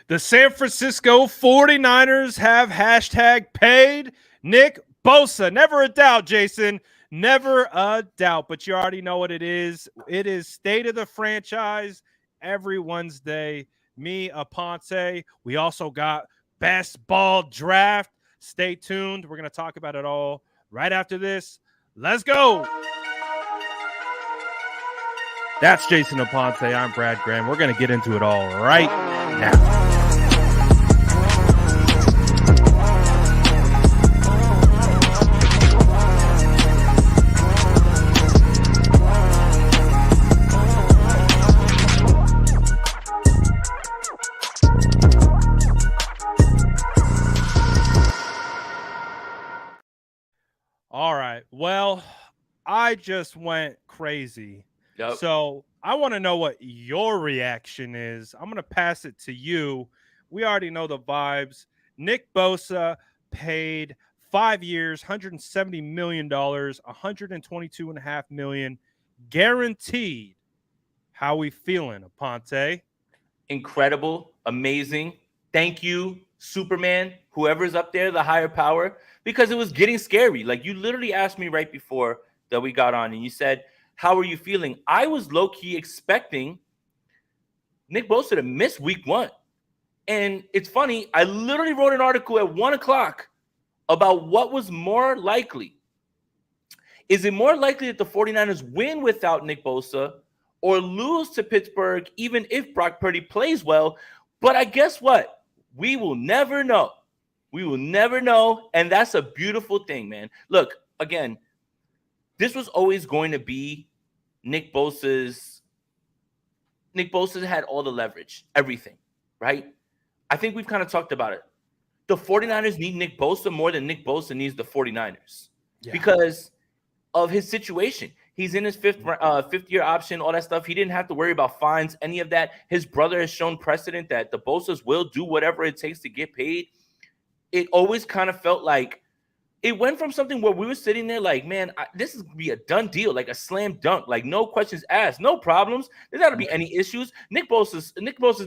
The San Francisco 49ers have hashtag paid Nick Bosa. Never a doubt, Jason. Never a doubt. But you already know what it is. It is state of the franchise every Wednesday. Me, Aponte. We also got best ball draft. Stay tuned. We're going to talk about it all right after this. Let's go. That's Jason Aponte. I'm Brad Graham. We're going to get into it all right now. All right. Well, I just went crazy. Yep. So I want to know what your reaction is. I'm going to pass it to you. We already know the vibes. Nick Bosa paid 5 years, $170 million, $122.5 million guaranteed. How we feeling, Aponte? Incredible, amazing. Thank you, Superman, whoever's up there, the higher power, because it was getting scary. Like, you literally asked me right before that we got on, and you said, how are you feeling? I was low-key expecting Nick Bosa to miss week 1. And it's funny, I literally wrote an article at 1 o'clock about what was more likely. Is it more likely that the 49ers win without Nick Bosa or lose to Pittsburgh even if Brock Purdy plays well? But I guess what? We will never know. We will never know, and that's a beautiful thing, man. Look, again, this was always going to be Nick Bosa's. Nick Bosa had all the leverage, everything, right? I think we've kind of talked about it. The 49ers need Nick Bosa more than Nick Bosa needs the 49ers because of his situation. He's in his fifth year option, all that stuff. He didn't have to worry about fines, any of that. His brother has shown precedent that the Bosas will do whatever it takes to get paid. It always kind of felt like it went from something where we were sitting there like, man, this is going to be a done deal, like a slam dunk, like no questions asked, no problems. There's not going to be any issues. Nick Bosa's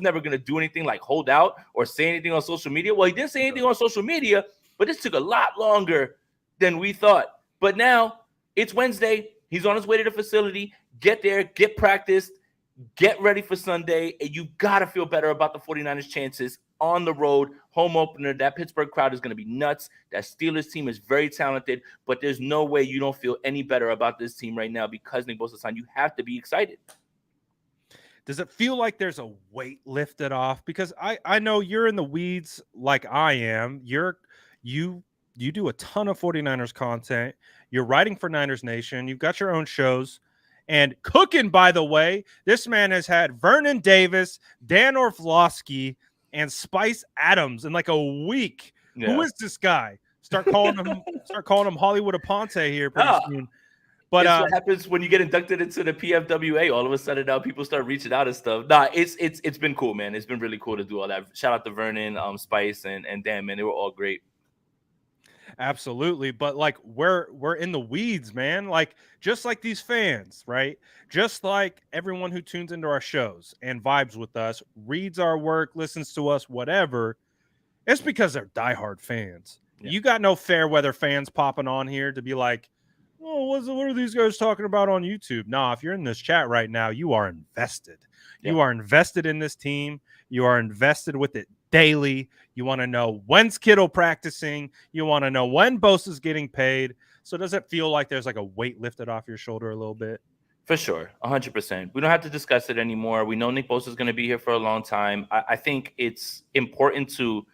never going to do anything like hold out or say anything on social media. Well, he didn't say anything on social media, but this took a lot longer than we thought. But now it's Wednesday. He's on his way to the facility. Get there, get practiced, get ready for Sunday, and you got to feel better about the 49ers' chances on the road, home opener. That Pittsburgh crowd is going to be nuts. That Steelers team is very talented, but there's no way you don't feel any better about this team right now because Nick Bosa signed. You have to be excited. Does it feel like there's a weight lifted off? Because I know you're in the weeds like I am. You do a ton of 49ers content. You're writing for Niners Nation. You've got your own shows. And cooking, by the way, this man has had Vernon Davis, Dan Orlovsky, and Spice Adams in like a week. Yeah. Who is this guy? Start calling him Hollywood Aponte here pretty soon. But what happens when you get inducted into the PFWA. All of a sudden now people start reaching out and stuff. Nah, it's been cool, man. It's been really cool to do all that. Shout out to Vernon, Spice, and Dan, man. They were all great. Absolutely. But like we're in the weeds, man. Like just like these fans, right? Just like everyone who tunes into our shows and vibes with us, reads our work, listens to us, whatever. It's because they're diehard fans. Yeah. You got no fair weather fans popping on here to be like, oh, what are these guys talking about on YouTube? Nah, if you're in this chat right now, you are invested. Yeah. You are invested in this team. You are invested with it daily. You want to know when's Kittle practicing. You want to know when Bosa's getting paid. So does it feel like there's like a weight lifted off your shoulder a little bit? For sure, 100%. We don't have to discuss it anymore. We know Nick Bosa is going to be here for a long time. I think it's important to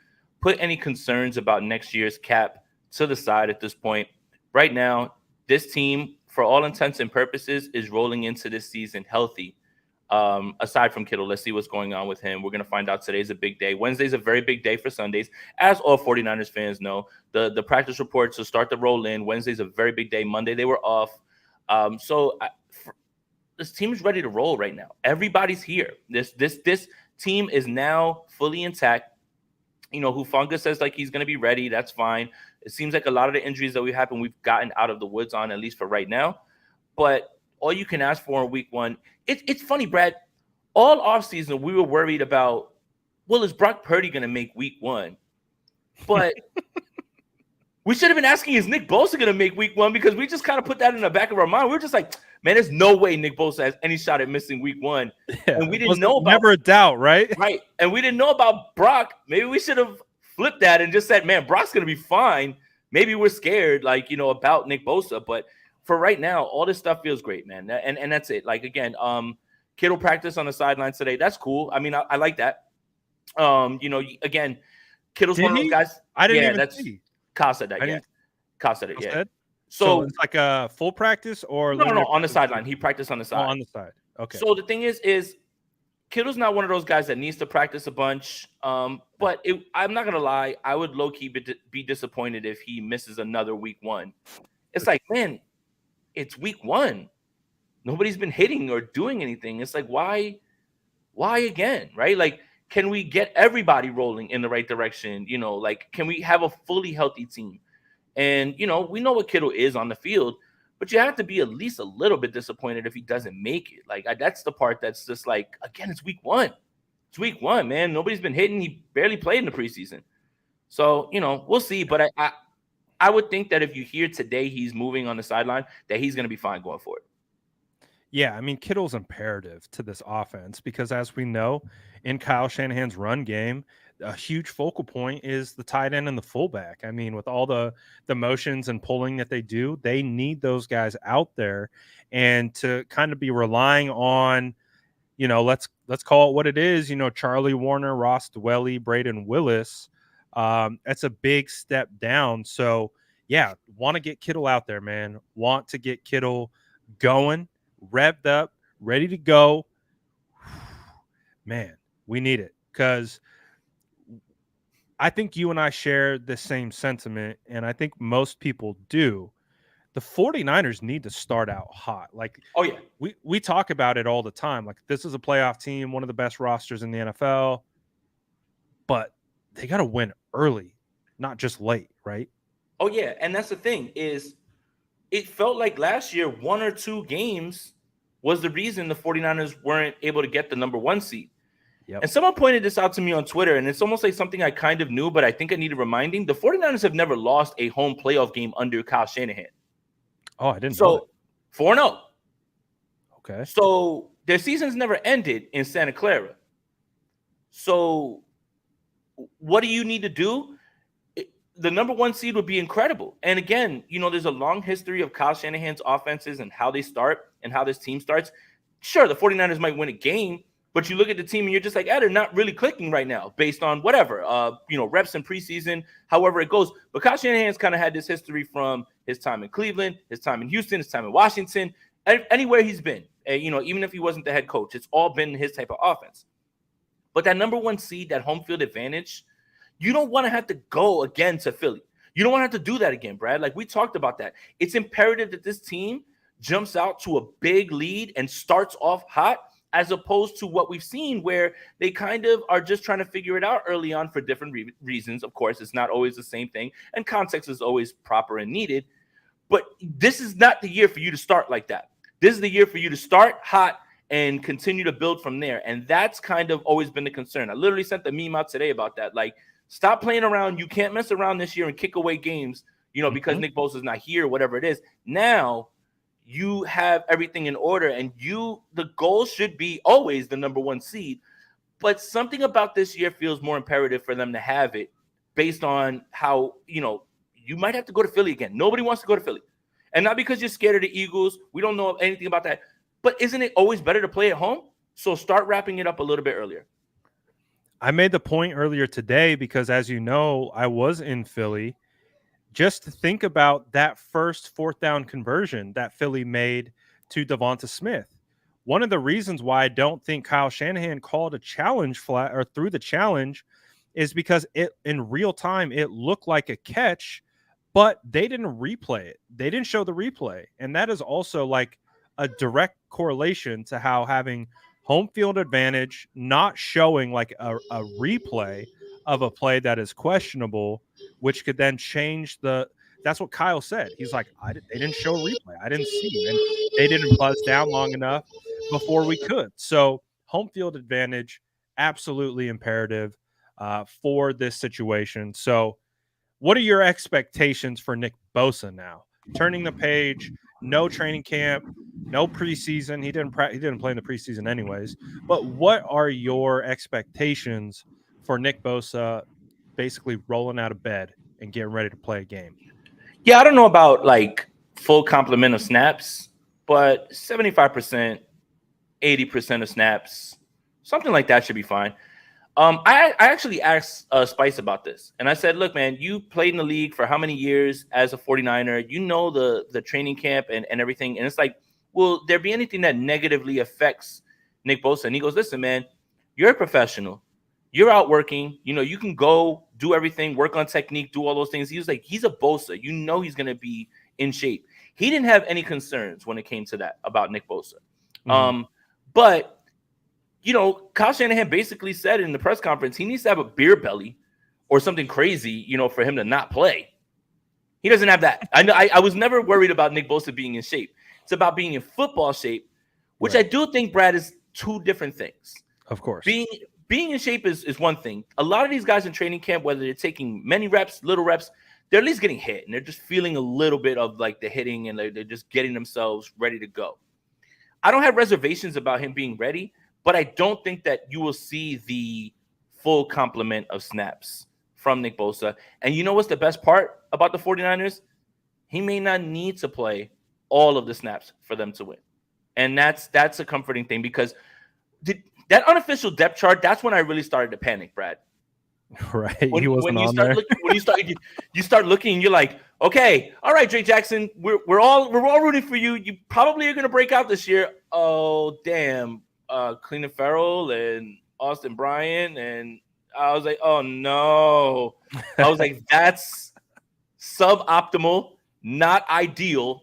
put any concerns about next year's cap to the side at this point. Right now, this team, for all intents and purposes, is rolling into this season healthy. Aside from Kittle, let's see what's going on with him. We're going to find out. Today's a big day. Wednesday's a very big day for Sundays, as all 49ers fans know. The practice reports will start to roll in. Wednesday's a very big day. Monday, they were off. This team is ready to roll right now. Everybody's here. This team is now fully intact. You know, Hufanga says like he's going to be ready. That's fine. It seems like a lot of the injuries that we have and we've gotten out of the woods on, at least for right now. But all you can ask for in week 1, it's funny, Brad. All offseason, we were worried about well, is Brock Purdy going to make week 1? But we should have been asking, is Nick Bosa going to make week 1? Because we just kind of put that in the back of our mind. We were just like, man, there's no way Nick Bosa has any shot at missing week 1. Yeah, and we didn't know about never a doubt, right? Right. And we didn't know about Brock. Maybe we should have flipped that and just said, man, Brock's going to be fine. Maybe we're scared, like, about Nick Bosa. But for right now, all this stuff feels great, man. And that's it. Like, again, Kittle practice on the sidelines today. That's cool. I mean, I like that. Again, Kittle's one of those guys. I didn't even see. Kyle said that. Kyle said it. Yeah. Said? So it's like a full practice or no, on the sideline. He practiced on the side. Oh, on the side. Okay. So the thing is Kittle's not one of those guys that needs to practice a bunch. But I'm not gonna lie, I would low key be disappointed if he misses another week 1. It's like, man, it's week 1. Nobody's been hitting or doing anything. It's like, why again, right? Like, can we get everybody rolling in the right direction? Like, can we have a fully healthy team? And, we know what Kittle is on the field, but you have to be at least a little bit disappointed if he doesn't make it. Like, that's the part that's just like, again, it's week 1. It's week 1, man. Nobody's been hitting. He barely played in the preseason. So, we'll see. But I would think that if you hear today he's moving on the sideline, that he's going to be fine going forward. Yeah, I mean, Kittle's imperative to this offense because, as we know, in Kyle Shanahan's run game, a huge focal point is the tight end and the fullback. I mean, with all the motions and pulling that they do, they need those guys out there, and to kind of be relying on, let's call it what it is. Charlie Warner, Ross Dwelly, Braden Willis. That's a big step down. So yeah, want to get Kittle out there, man. Want to get Kittle going, revved up, ready to go. Man, we need it because I think you and I share the same sentiment, and I think most people do. The 49ers need to start out hot. Like, oh yeah, we talk about it all the time. Like, this is a playoff team, one of the best rosters in the NFL, but they got to win early, not just late, right? Oh yeah, and that's the thing is, it felt like last year 1 or 2 games was the reason the 49ers weren't able to get the number 1 seed. Yep. And someone pointed this out to me on Twitter, and it's almost like something I kind of knew, but I think I needed reminding. The 49ers have never lost a home playoff game under Kyle Shanahan. Oh, I didn't know. So 4-0. Okay. So their season's never ended in Santa Clara. So what do you need to do? The number 1 seed would be incredible. And again, there's a long history of Kyle Shanahan's offenses and how they start and how this team starts. Sure, the 49ers might win a game, but you look at the team and you're just like, they're not really clicking right now based on whatever, reps in preseason, however it goes. But Kyle Shanahan's kind of had this history from his time in Cleveland, his time in Houston, his time in Washington, anywhere he's been. Even if he wasn't the head coach, it's all been his type of offense. But that number 1 seed, that home field advantage, you don't want to have to go again to Philly. You don't want to have to do that again, Brad. Like, we talked about that. It's imperative that this team jumps out to a big lead and starts off hot, as opposed to what we've seen where they kind of are just trying to figure it out early on for different reasons. Of course, it's not always the same thing, and context is always proper and needed. But this is not the year for you to start like that. This is the year for you to start hot and continue to build from there. And that's kind of always been the concern. I literally sent the meme out today about that. Like, stop playing around. You can't mess around this year and kick away games, because Nick Bosa is not here, whatever it is. Now you have everything in order, and the goal should be always the number 1 seed. But something about this year feels more imperative for them to have it based on how, you might have to go to Philly again. Nobody wants to go to Philly. And not because you're scared of the Eagles. We don't know anything about that. But isn't it always better to play at home? So start wrapping it up a little bit earlier. I made the point earlier today because, as you know, I was in Philly. Just to think about that first 4th down conversion that Philly made to Devonta Smith. One of the reasons why I don't think Kyle Shanahan called a challenge flat or threw the challenge is because in real time, it looked like a catch, but they didn't replay it. They didn't show the replay. And that is also like a direct correlation to how having home field advantage, not showing like a replay of a play that is questionable, which could then change that's what Kyle said. He's like, they didn't show a replay. I didn't see, and they didn't buzz down long enough before we could. So home field advantage absolutely imperative for this situation. So, what are your expectations for Nick Bosa now? Turning the page, no training camp, no preseason. He didn't play in the preseason anyways. But what are your expectations for Nick Bosa basically rolling out of bed and getting ready to play a game? Yeah, I don't know about like full complement of snaps, but 75%, 80% of snaps, something like that should be fine. I actually asked Spice about this, and I said, look, man, you played in the league for how many years as a 49er? You know the training camp and everything. And it's like, will there be anything that negatively affects Nick Bosa? And he goes, listen, man, you're a professional. You're out working. You know, you can go do everything, work on technique, do all those things. He was like, he's a Bosa. You know he's going to be in shape. He didn't have any concerns when it came to that about Nick Bosa. Mhm. But you know, Kyle Shanahan basically said in the press conference he needs to have a beer belly or something crazy, you know, for him to not play. He doesn't have that. I was never worried about Nick Bosa being in shape. It's about being in football shape, which I Right. do think, Brad, is two different things. Of course. Being in shape is one thing. A lot of these guys in training camp, whether they're taking many reps, little reps, they're at least getting hit, and they're just feeling a little bit of like the hitting, and they're just getting themselves ready to go. I don't have reservations about him being ready, but I don't think that you will see the full complement of snaps from Nick Bosa. And you know what's the best part about the 49ers? He may not need to play all of the snaps for them to win. And that's a comforting thing because that unofficial depth chart, that's when I really started to panic, Brad. Right. When He wasn't you on start there. looking, you start looking, and you're like, okay, all right, Drake Jackson, we're all rooting for you. You probably are gonna break out this year. Oh damn, Cleveland Farrell and Austin Bryant, and I was like, oh no. I was like, that's suboptimal, not ideal.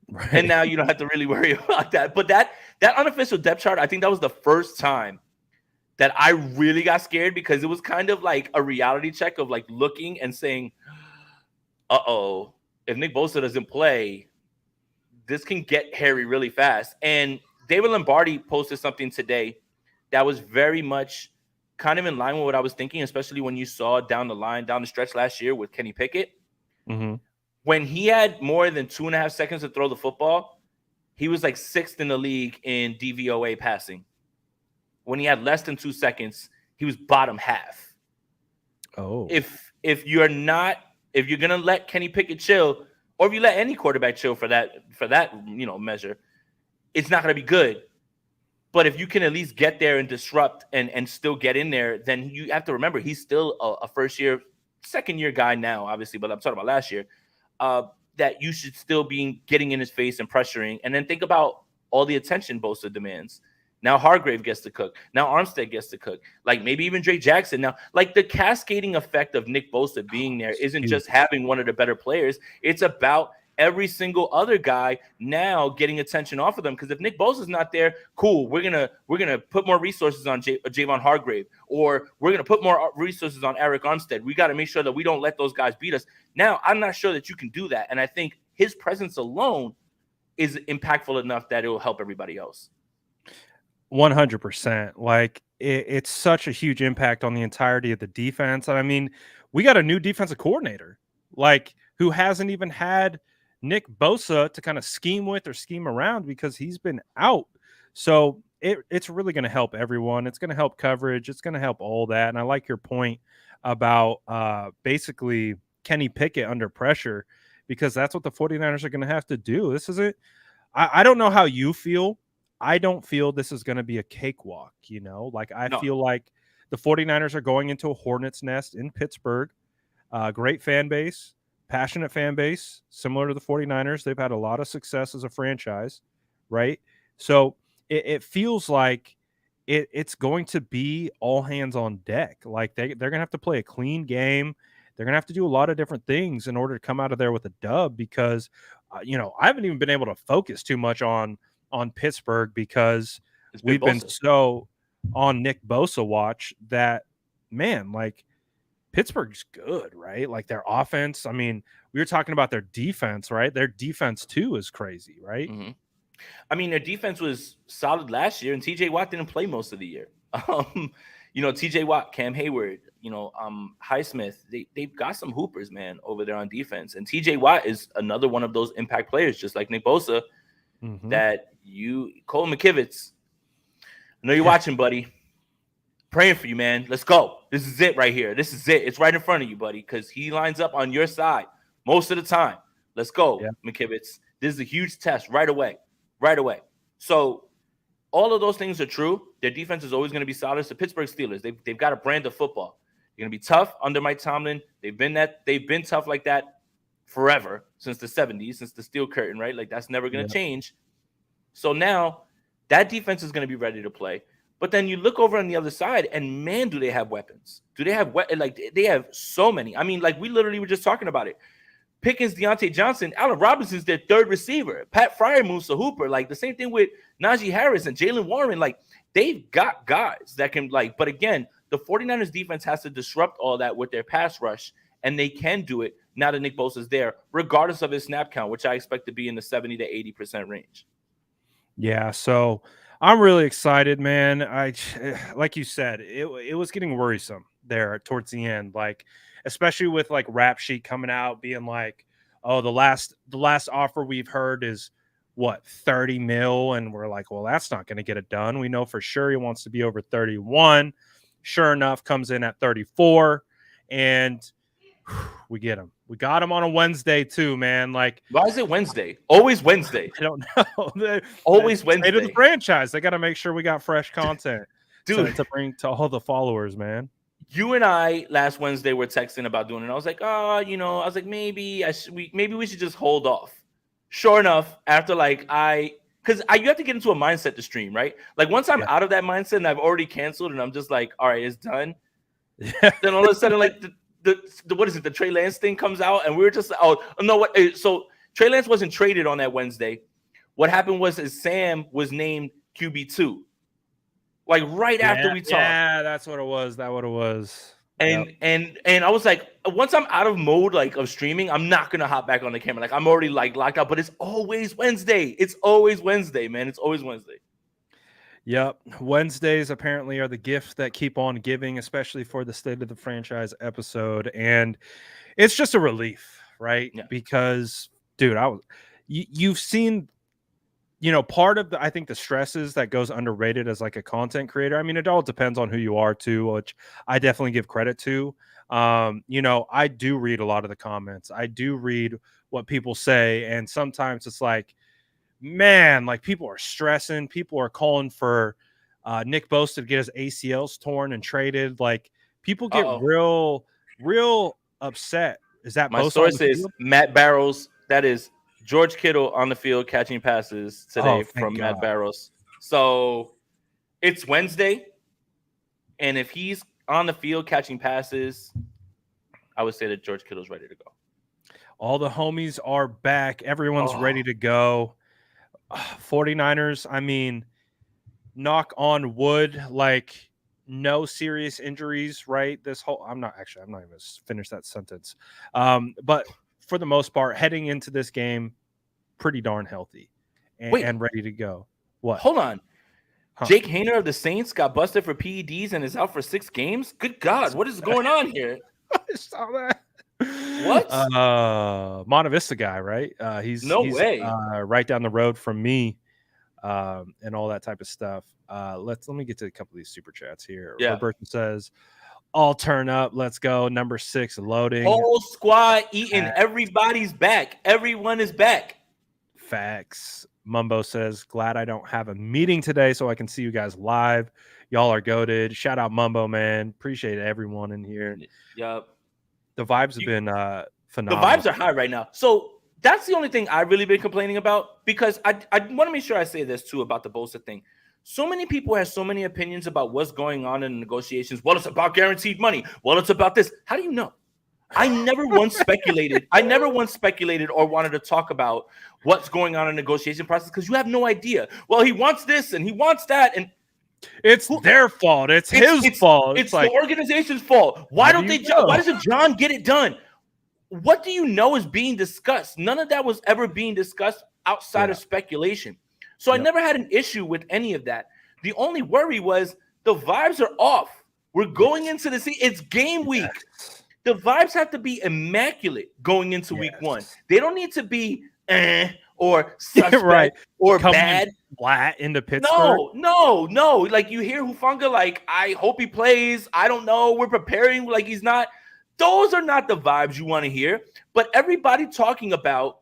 And Right. now you don't have to really worry about that. But that unofficial depth chart, I think that was the first time that I really got scared because it was kind of like a reality check of like looking and saying, uh-oh, if Nick Bosa doesn't play, this can get hairy really fast. And David Lombardi posted something today that was very much kind of in line with what I was thinking, especially when you saw down the line, down the stretch last year with Kenny Pickett. Mhm. When he had more than 2.5 seconds to throw the football, he was like sixth in the league in DVOA passing. When he had less than 2 seconds, he was bottom half. Oh. If you're gonna let Kenny Pickett chill, or if you let any quarterback chill for that measure, it's not gonna be good. But if you can at least get there and disrupt and still get in there, then you have to remember he's still a first year, second year guy now, obviously. But I'm talking about last year. That you should still be getting in his face and pressuring, and then think about all the attention Bosa demands. Now Hargrave gets to cook. Now Armstead gets to cook. Like maybe even Drake Jackson. Now, like the cascading effect of Nick Bosa being there isn't just Huge. having one of the better players. It's about every single other guy now getting attention off of them. Because if Nick Bosa's not there, cool. We're gonna put more resources on Javon Hargrave, or we're gonna put more resources on Eric Armstead. We got to make sure that we don't let those guys beat us. Now, I'm not sure that you can do that, and I think his presence alone is impactful enough that it will help everybody else. 100%. Like it's such a huge impact on the entirety of the defense. And I mean, we got a new defensive coordinator, like who hasn't even had Nick Bosa to kind of scheme with or scheme around because he's been out. So it's really going to help everyone. It's going to help coverage. It's going to help all that. And I like your point about basically Kenny Pickett under pressure because that's what the 49ers are going to have to do. This isn't, I don't know how you feel. I don't feel this is going to be a cakewalk, you know? Like, I No, feel like the 49ers are going into a hornet's nest in Pittsburgh. Great fan base, passionate fan base, similar to the 49ers. They've had a lot of success as a franchise, right? So it feels like it's going to be all hands on deck. Like, they're going to have to play a clean game. They're going to have to do a lot of different things in order to come out of there with a dub because, I haven't even been able to focus too much on Pittsburgh because it's Big we've been Bosa. so on Nick Bosa watch that, man, like Pittsburgh's good, right? Like their offense. I mean, we were talking about their defense, right? Their defense too is crazy, right? Mm-hmm. I mean, their defense was solid last year, and TJ Watt didn't play most of the year. TJ Watt, Cam Hayward, Highsmith, they've got some hoopers, man, over there on defense. And TJ Watt is another one of those impact players, just like Nick Bosa, that Cole McKivitz, I know you're watching, buddy. Praying for you, man. Let's go. This is it right here. This is it. It's right in front of you, buddy, because he lines up on your side most of the time. Let's go, McKivitz. This is a huge test right away. Right away. So all of those things are true. Their defense is always going to be solid. It's the Pittsburgh Steelers. They've got a brand of football. They're going to be tough under Mike Tomlin. They've been tough like that forever, since the 70s, since the Steel Curtain, right? Like, that's never going to change. So now that defense is going to be ready to play. But then you look over on the other side, and man, do they have weapons? Do they have they have so many? I mean, like, we literally were just talking about it. Pickens, Deontay Johnson, Allen Robinson's their third receiver. Pat Fryer moves to Hooper. Like, the same thing with Najee Harris and Jalen Warren. Like, they've got guys that can, like, but again, the 49ers defense has to disrupt all that with their pass rush, and they can do it now that Nick Bosa is there, regardless of his snap count, which I expect to be in the 70 to 80% range. Yeah, so I'm really excited, man. Like you said, it was getting worrisome there towards the end, like, especially with like Rap Sheet coming out being like, oh, the last offer we've heard is what, 30 mil, and we're like, well, that's not going to get it done. We know for sure he wants to be over 31. Sure enough, comes in at 34, and we get him. We got him on a Wednesday too, man. Like, why is it Wednesday? Always Wednesday. I don't know. Always Wednesday. To the franchise, they got to make sure we got fresh content, dude, to bring to all the followers, man. You and I last Wednesday were texting about doing it. I was like, maybe we should just hold off. Sure enough, after because you have to get into a mindset to stream, right? Like, once I'm out of that mindset and I've already canceled and I'm just like, all right, it's done. Then all of a sudden, like, what is it? The Trey Lance thing comes out, and we were just like, oh no, what? So Trey Lance wasn't traded on that Wednesday. What happened was Sam was named QB2, like right after we talked. Yeah, that's what it was. That what it was. And I was like, once I'm out of mode, like, of streaming, I'm not gonna hop back on the camera. Like, I'm already like locked out. But it's always Wednesday. It's always Wednesday, man. It's always Wednesday. Yep. Wednesdays apparently are the gift that keep on giving, especially for the State of the Franchise episode. And it's just a relief, right? Yeah. Because, dude, you've seen, part of I think the stresses that goes underrated as like a content creator. I mean, it all depends on who you are too, which I definitely give credit to. I do read a lot of the comments. I do read what people say. And sometimes it's like, man, like, people are stressing. People are calling for Nick Bosa to get his ACLs torn and traded. Like, people get real upset. Is that my Bosa source is Matt Barrows? That is George Kittle on the field catching passes today from Matt Barrows. So it's Wednesday, and if he's on the field catching passes, I would say that George Kittle's ready to go. All the homies are back. Everyone's ready to go. 49ers, I mean, knock on wood, like, no serious injuries, right? I'm not even going to finish that sentence. But for the most part, heading into this game, pretty darn healthy and ready to go. What? Hold on. Huh. Jake Hayner of the Saints got busted for PEDs and is out for 6 games? Good God, what is going on here? I saw that. What? Monta Vista guy, right? He's way. Right down the road from me, and all that type of stuff. Let me get to a couple of these super chats here. Yeah. Roberto says, "All turn up, let's go." Number 6 loading. Whole squad eating. Facts. Everybody's back. Everyone is back. Facts. Mumbo says, "Glad I don't have a meeting today, so I can see you guys live. Y'all are goated." Shout out Mumbo, man. Appreciate everyone in here. Yep. The vibes have been phenomenal. The vibes are high right now. So that's the only thing I've really been complaining about, because I want to make sure I say this too about the Bosa thing. So many people have so many opinions about what's going on in the negotiations. Well, it's about guaranteed money. Well, it's about this. How do you know? I never once speculated. I never once speculated or wanted to talk about what's going on in the negotiation process, because you have no idea. Well, he wants this and he wants that, and it's their fault. It's his fault. It's like, the organization's fault. Why doesn't John get it done? What do you know is being discussed? None of that was ever being discussed outside of speculation. So I never had an issue with any of that. The only worry was the vibes are off We're going into the season. It's game week. Yes. The vibes have to be immaculate going into week one. Yes. They don't need to be or suspect Right. or Coming in bad. flat into Pittsburgh. No. Like you hear Hufanga, like, I hope he plays. I don't know. We're preparing like he's not. Those are not the vibes you want to hear. But everybody talking about,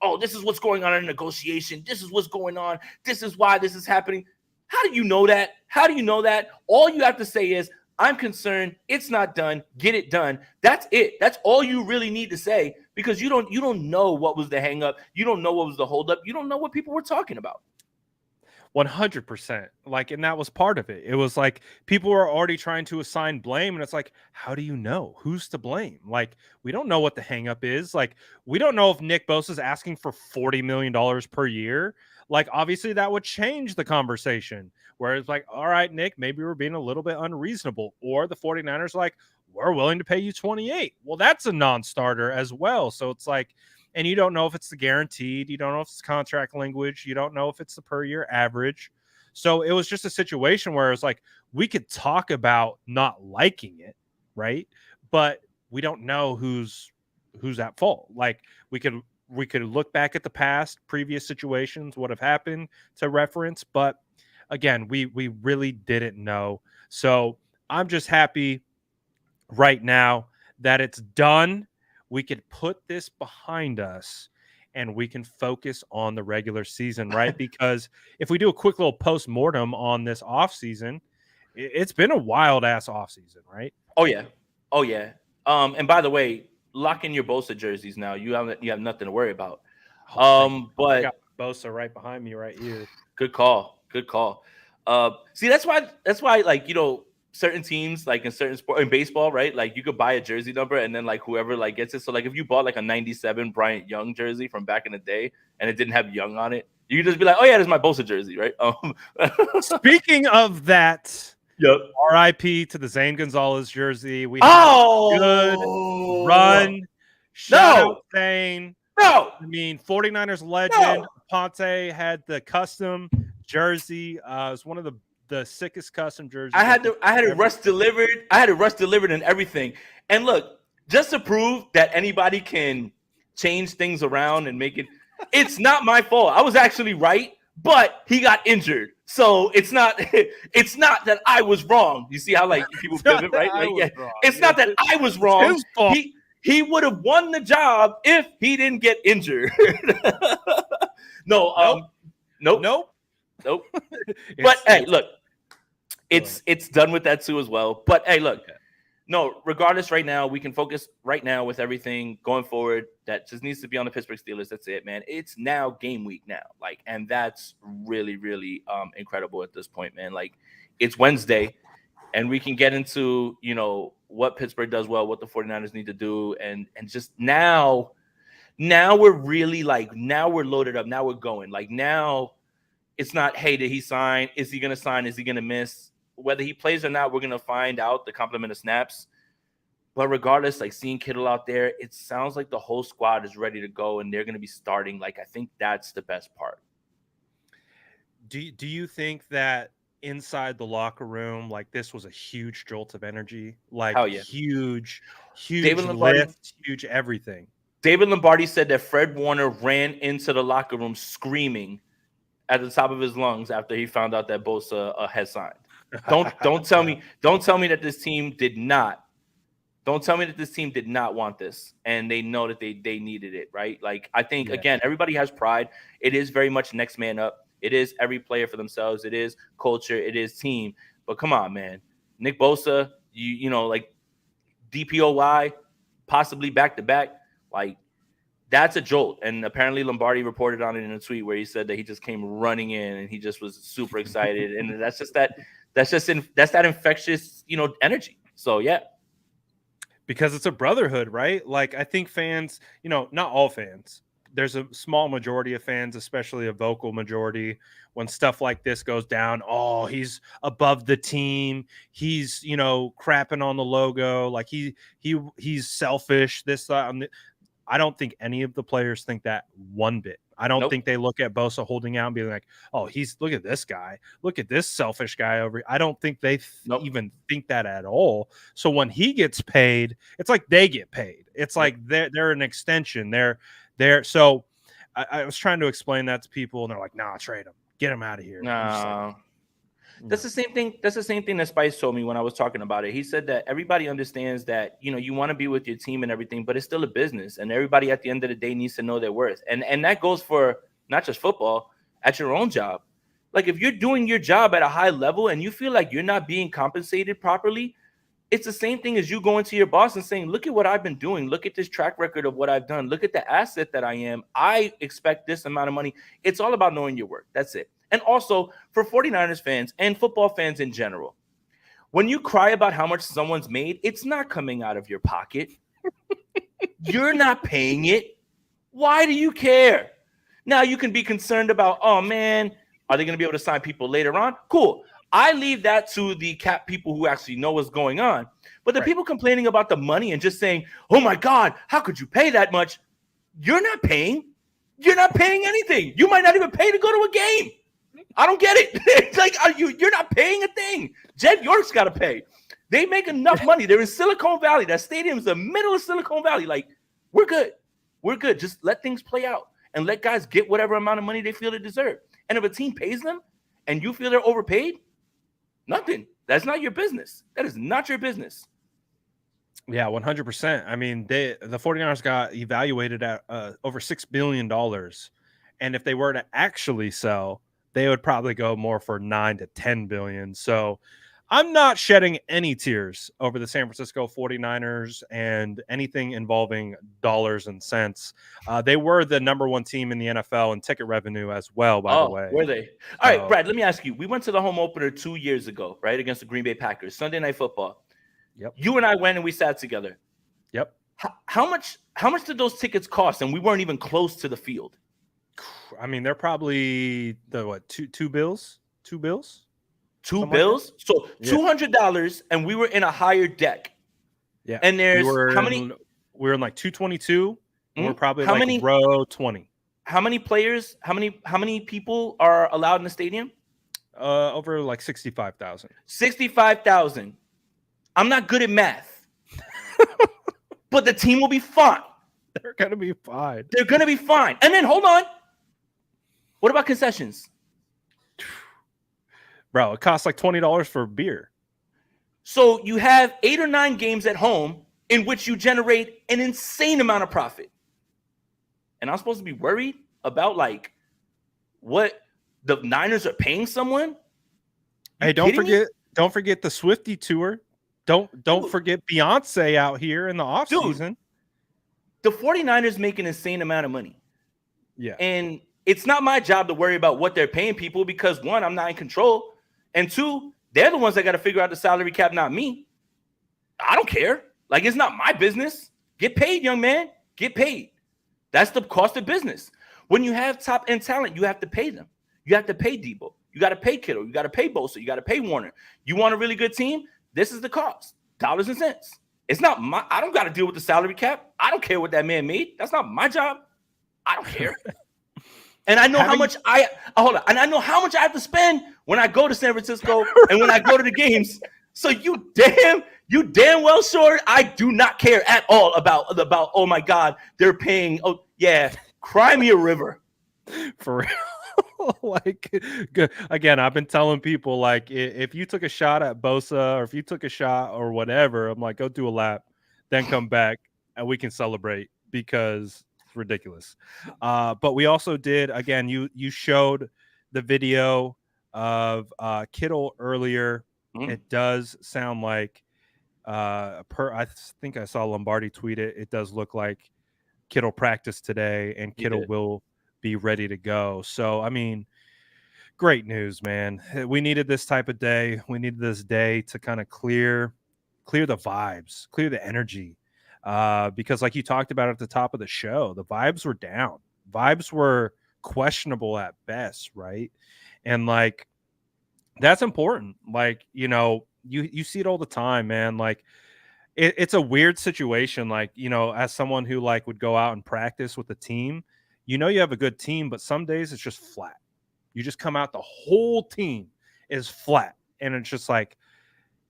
oh, this is what's going on in negotiation. This is what's going on. This is why this is happening. How do you know that? How do you know that? All you have to say is, I'm concerned. It's not done. Get it done. That's it. That's all you really need to say, because you don't know what was the hang up. You don't know what was the holdup. You don't know what people were talking about. 100%. Like, and that was part of it. It was like people were already trying to assign blame, and it's like, how do you know who's to blame? Like, we don't know what the hang up is. Like, we don't know if Nick Bosa is asking for $40 million per year. Like, obviously that would change the conversation, where it's like, all right, Nick, maybe we're being a little bit unreasonable. Or the 49ers are like, we're willing to pay you 28. Well, that's a non-starter as well. So it's like, and you don't know if it's the guaranteed, you don't know if it's contract language, you don't know if it's the per year average. So it was just a situation where it's like, we could talk about not liking it, right? But we don't know who's at fault. Like, we could look back at the past, previous situations, what have happened to reference, but again, we really didn't know. So I'm just happy right now that it's done. We could put this behind us and we can focus on the regular season, right? Because if we do a quick little post-mortem on this offseason, it's been a wild ass offseason, right? Oh yeah. And by the way, lock in your Bosa jerseys now. You have nothing to worry about. But I got Bosa right behind me right here. Good call. See, that's why like, certain teams, like in certain sport, in baseball, right? Like, you could buy a jersey number and then like whoever like gets it. So like if you bought like a 97 Bryant Young jersey from back in the day and it didn't have Young on it, you could just be like, oh yeah, this is my Bosa jersey, right? Speaking of that, yep. RIP to the Zane Gonzalez jersey. We had a good run. Shout out Zane. No. I mean, 49ers legend. Ponte had the custom jersey. It was one of the sickest custom jerseys. I had it rush delivered. I had it rush delivered and everything. And look, just to prove that anybody can change things around and make it, it's not my fault. I was actually right, but he got injured. So it's not that I was wrong. You see how like people pivot, right? Like, yeah, it's not that I was wrong. He would have won the job if he didn't get injured. Nope. But hey, look, it's done with that too as well. But hey, look, no, regardless, right now we can focus right now with everything going forward. That just needs to be on the Pittsburgh Steelers. That's it, man. It's now game week now, like, and that's really, really incredible at this point, man. Like, it's Wednesday, and we can get into what Pittsburgh does well, what the 49ers need to do, and just now we're really like, now we're loaded up, now we're going. Like, now it's not, hey, did he sign? Is he going to sign? Is he going to miss? Whether he plays or not, we're going to find out the complement of snaps. But regardless, like, seeing Kittle out there, it sounds like the whole squad is ready to go and they're going to be starting. Like, I think that's the best part. Do you think that inside the locker room, like, this was a huge jolt of energy? Like, huge David Lombardi, lift, huge everything. David Lombardi said that Fred Warner ran into the locker room screaming at the top of his lungs after he found out that Bosa had signed. Don't tell me that this team did not. Don't tell me that this team did not want this, and they know that they needed it, right? Like, I think, again, everybody has pride. It is very much next man up. It is every player for themselves. It is culture. It is team. But come on, man. Nick Bosa, you know, like, DPOY, possibly back-to-back, like, that's a jolt. And apparently Lombardi reported on it in a tweet where he said that he just came running in and he just was super excited. And that's that infectious, energy. So, yeah. Because it's a brotherhood, right? Like, I think fans, not all fans. There's a small majority of fans, especially a vocal majority, when stuff like this goes down. Oh, he's above the team. He's, crapping on the logo. Like, he's selfish. This, I don't think any of the players think that one bit. I don't Nope. think they look at Bosa holding out and being like, "Oh, look at this guy. Look at this selfish guy over." I don't think they Nope. even think that at all. So when he gets paid, it's like they get paid. It's Yep. like they're an extension. They're so I was trying to explain that to people, and they're like, "Nah, trade him. Get him out of here." I'm just like, No. That's the same thing. That's the same thing that Spice told me when I was talking about it. He said that everybody understands that, you know, you want to be with your team and everything, but it's still a business, and everybody at the end of the day needs to know their worth. And that goes for not just football, at your own job. Like if you're doing your job at a high level and you feel like you're not being compensated properly, it's the same thing as you going to your boss and saying, look at what I've been doing. Look at this track record of what I've done. Look at the asset that I am. I expect this amount of money. It's all about knowing your worth. That's it. And also for 49ers fans and football fans in general, when you cry about how much someone's made, it's not coming out of your pocket. You're not paying it. Why do you care? Now you can be concerned about, oh man, are they going to be able to sign people later on? Cool. I leave that to the cap people who actually know what's going on. But the people complaining about the money and just saying, oh my God, how could you pay that much? You're not paying. You're not paying anything. You might not even pay to go to a game. I don't get it. It's like, you're not paying a thing. Jed York's got to pay. They make enough money. They're in Silicon Valley. That stadium is the middle of Silicon Valley. Like, we're good. We're good. Just let things play out and let guys get whatever amount of money they feel they deserve. And if a team pays them and you feel they're overpaid, nothing. That's not your business. That is not your business. Yeah, 100%. I mean, the 49ers got evaluated at over $6 billion. And if they were to actually sell, they would probably go more for 9 to 10 billion. So I'm not shedding any tears over the San Francisco 49ers and anything involving dollars and cents. They were the number one team in the NFL in ticket revenue as well, by the way. Were they? All right, Brad, let me ask you. We went to the home opener 2 years ago, right, against the Green Bay Packers, Sunday Night Football. Yep. You and I went and we sat together. Yep. How much did those tickets cost? And we weren't even close to the field. I mean, they're probably two bills? 2 bills? Two bills? Like so $200, and we were in a higher deck. Yeah. And there's how many? We were in like 222. Mm-hmm. We're probably how like many, row 20. How many players? How many people are allowed in the stadium? Over like 65,000. 65,000. I'm not good at math, but the team will be fine. They're gonna be fine. They're gonna be fine. And then hold on. What about concessions? Bro, it costs like $20 for beer. So you have 8 or 9 games at home in which you generate an insane amount of profit. And I'm supposed to be worried about like what the Niners are paying someone? Hey, don't forget the Swiftie tour. Don't forget Beyonce out here in the offseason. The 49ers make an insane amount of money. Yeah. And it's not my job to worry about what they're paying people because, one, I'm not in control. And two, they're the ones that got to figure out the salary cap, not me. I don't care. Like, it's not my business. Get paid, young man. Get paid. That's the cost of business. When you have top-end talent, you have to pay them. You have to pay Debo. You got to pay Kittle. You got to pay Bosa. You got to pay Warner. You want a really good team? This is the cost. Dollars and cents. It's not my – I don't got to deal with the salary cap. I don't care what that man made. That's not my job. I don't care. And I know how much and I know how much I have to spend when I go to San Francisco and when I go to the games. So you damn well sure I do not care at all about oh my God, they're paying. Oh yeah, cry me a river. For real. Like, again, I've been telling people, like, if you took a shot at Bosa or if you took a shot or whatever, I'm like, go do a lap, then come back and we can celebrate because it's ridiculous. But we also did, again, you showed the video of Kittle earlier. It does sound like I think I saw Lombardi tweet it. It does look like Kittle practiced today and Kittle will be ready to go. So, I mean, great news, man. We needed this type of day. We needed this day to kind of clear the vibes, clear the energy. Because like you talked about at the top of the show, the vibes were down. Vibes were questionable at best, right? And like, that's important. Like, you see it all the time, man. Like, it's a weird situation. Like, as someone who like would go out and practice with the team, you know you have a good team, but some days it's just flat. You just come out, the whole team is flat. And it's just like,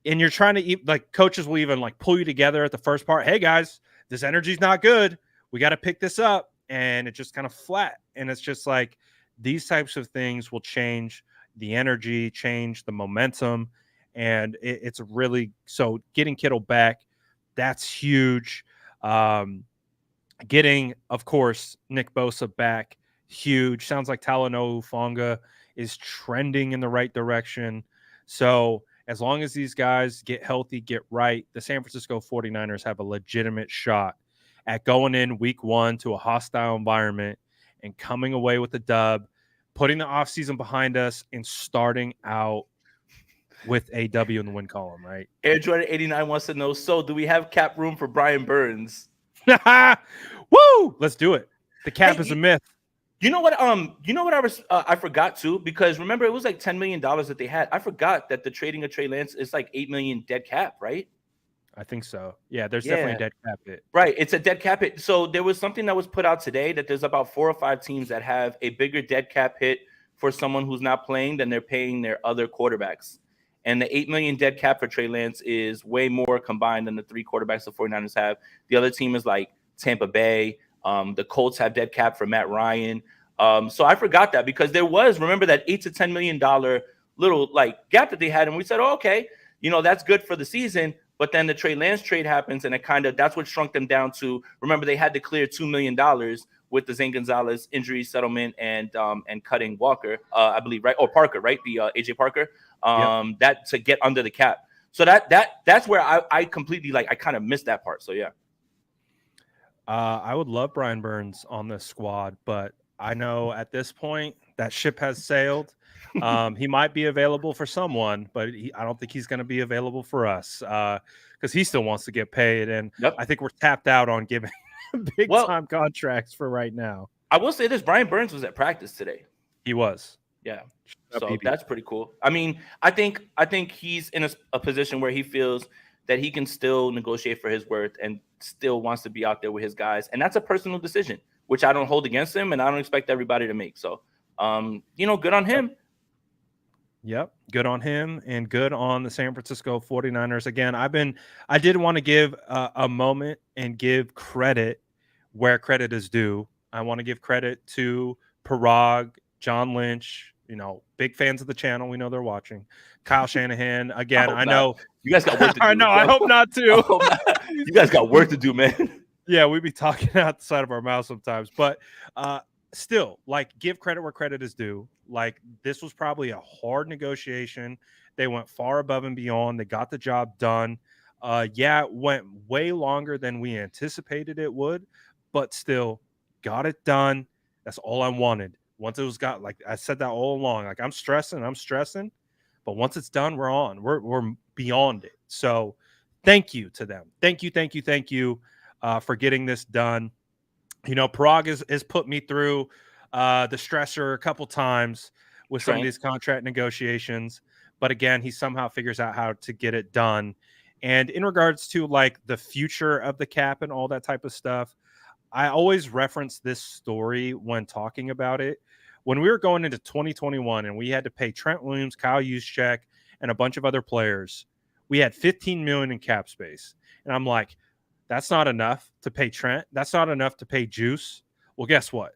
and you're trying to eat, like coaches will even like pull you together at the first part. Hey guys, this energy's not good. We got to pick this up. And it's just kind of flat. And it's just like these types of things will change the energy, change the momentum. And it's really, so getting Kittle back, that's huge. Getting, of course, Nick Bosa back, huge. Sounds like Talanoa Hufanga is trending in the right direction. So as long as these guys get healthy, get right, the San Francisco 49ers have a legitimate shot at going in week 1 to a hostile environment and coming away with the dub, putting the offseason behind us, and starting out with a W in the win column, right? Air Jordan 89 wants to know, so do we have cap room for Brian Burns? Woo! Let's do it. The cap is a myth. You know what? I forgot too, because remember it was like $10 million that they had. I forgot that the trading of Trey Lance is like $8 million dead cap, right? I think so. Yeah, there's definitely a dead cap hit. Right, it's a dead cap hit. So there was something that was put out today that there's about 4 or 5 teams that have a bigger dead cap hit for someone who's not playing than they're paying their other quarterbacks. And the $8 million dead cap for Trey Lance is way more combined than the 3 quarterbacks the 49ers have. The other team is like Tampa Bay. The Colts have dead cap for Matt Ryan. So I forgot that because there was, remember that $8 to $10 million little like gap that they had. And we said, oh, okay, that's good for the season. But then the Trey Lance trade happens, and that's what shrunk them down to. Remember, they had to clear $2 million with the Zane Gonzalez injury settlement and cutting Walker, I believe, right? Or Parker, right? The AJ Parker, that to get under the cap. So that's where I completely I kind of missed that part. So yeah. I would love Brian Burns on this squad, but I know at this point that ship has sailed. He might be available for someone, but I don't think he's going to be available for us because he still wants to get paid. And I think we're tapped out on giving big time contracts for right now. I will say this: Brian Burns was at practice today. He was. Yeah. So that's pretty cool. I mean, I think he's in a position where he feels that he can still negotiate for his worth and still wants to be out there with his guys. And that's a personal decision, which I don't hold against him and I don't expect everybody to make. So, good on him. Yep. Good on him and good on the San Francisco 49ers. Again, I did want to give a moment and give credit where credit is due. I want to give credit to Parag, John Lynch, big fans of the channel. We know they're watching. Kyle Shanahan. Again, I know you guys got work to do. I know. I hope not too. You guys got work to do, man. Yeah, we be talking out the side of our mouth sometimes, but still, give credit where credit is due. This was probably a hard negotiation. They went far above and beyond. They got the job done. It went way longer than we anticipated it would, but still got it done. That's all I wanted. Once it was I said that all along. I'm stressing, but once it's done, we're on. We're beyond it. So thank you to them. Thank you for getting this done. Parag has put me through the stressor a couple times with some of these contract negotiations. But again, he somehow figures out how to get it done. And in regards to the future of the cap and all that type of stuff, I always reference this story when talking about it. When we were going into 2021 and we had to pay Trent Williams, Kyle Juszczyk, and a bunch of other players, we had $15 million in cap space. And I'm like, that's not enough to pay Trent. That's not enough to pay Juice. Well, guess what?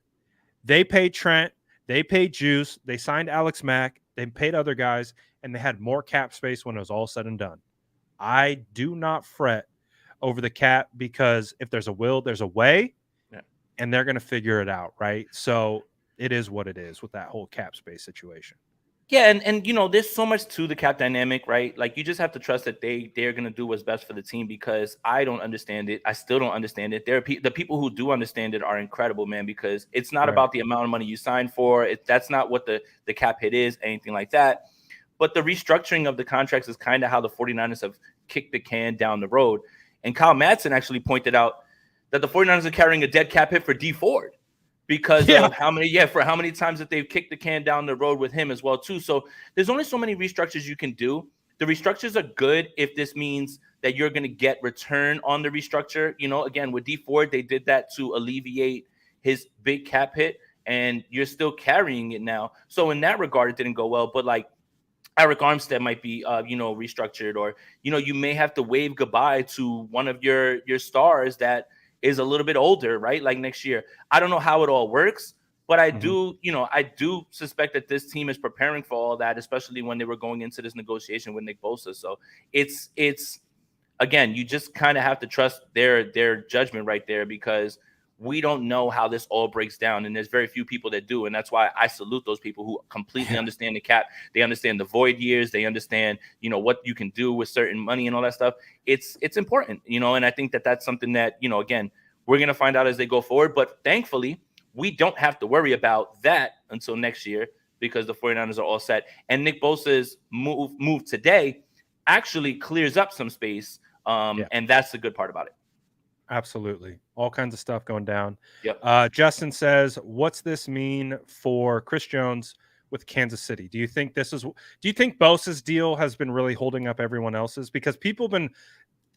They paid Trent. They paid Juice. They signed Alex Mack. They paid other guys, and they had more cap space when it was all said and done. I do not fret over the cap because if there's a will, there's a way, and they're going to figure it out, right? So it is what it is with that whole cap space situation. Yeah, and there's so much to the cap dynamic, right? You just have to trust that they're going to do what's best for the team because I don't understand it. I still don't understand it. The people who do understand it are incredible, man, because it's not about the amount of money you sign for. That's not what the cap hit is, anything like that. But the restructuring of the contracts is kind of how the 49ers have kicked the can down the road. And Kyle Madsen actually pointed out that the 49ers are carrying a dead cap hit for D Ford because of how many times that they've kicked the can down the road with him as well too. So there's only so many restructures you can do. The restructures are good if this means that you're going to get return on the restructure. Again, with D Ford, they did that to alleviate his big cap hit. and you're still carrying it now. So in that regard, it didn't go well. But like Eric Armstead might be, restructured, or you may have to wave goodbye to one of your stars that is a little bit older, right? Like next year. I don't know how it all works, but Mhm. I do suspect that this team is preparing for all that, especially when they were going into this negotiation with Nick Bosa. So it's again, you just kind of have to trust their judgment right there, because we don't know how this all breaks down, and there's very few people that do. And that's why I salute those people who completely Yeah. understand the cap. They understand the void years. They understand what you can do with certain money and all that stuff. It's important, and I think that that's something that again, we're going to find out as they go forward. But thankfully, we don't have to worry about that until next year, because the 49ers are all set, and Nick Bosa's move today actually clears up some space, Yeah. and that's the good part about it. Absolutely. All kinds of stuff going down. Yep. Justin says, what's this mean for Chris Jones with Kansas City? Do you think Bosa's deal has been really holding up everyone else's? Because people have been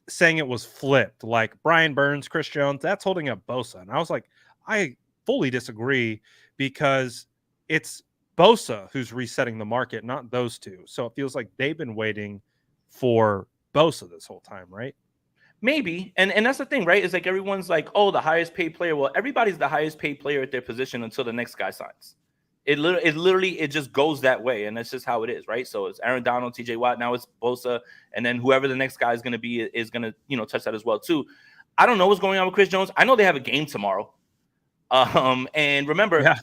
saying it was flipped, like Brian Burns, Chris Jones, that's holding up Bosa. And I was like, I fully disagree, because it's Bosa who's resetting the market, not those two. So it feels like they've been waiting for Bosa this whole time, right? Maybe. And that's the thing, right? It's like everyone's like, oh, the highest paid player. Well, everybody's the highest paid player at their position until the next guy signs. It just goes that way, and that's just how it is, right? So it's Aaron Donald, TJ Watt, now it's Bosa, and then whoever the next guy is going to be is going to touch that as well too. I don't know what's going on with Chris Jones. I know they have a game tomorrow. And remember, Yeah.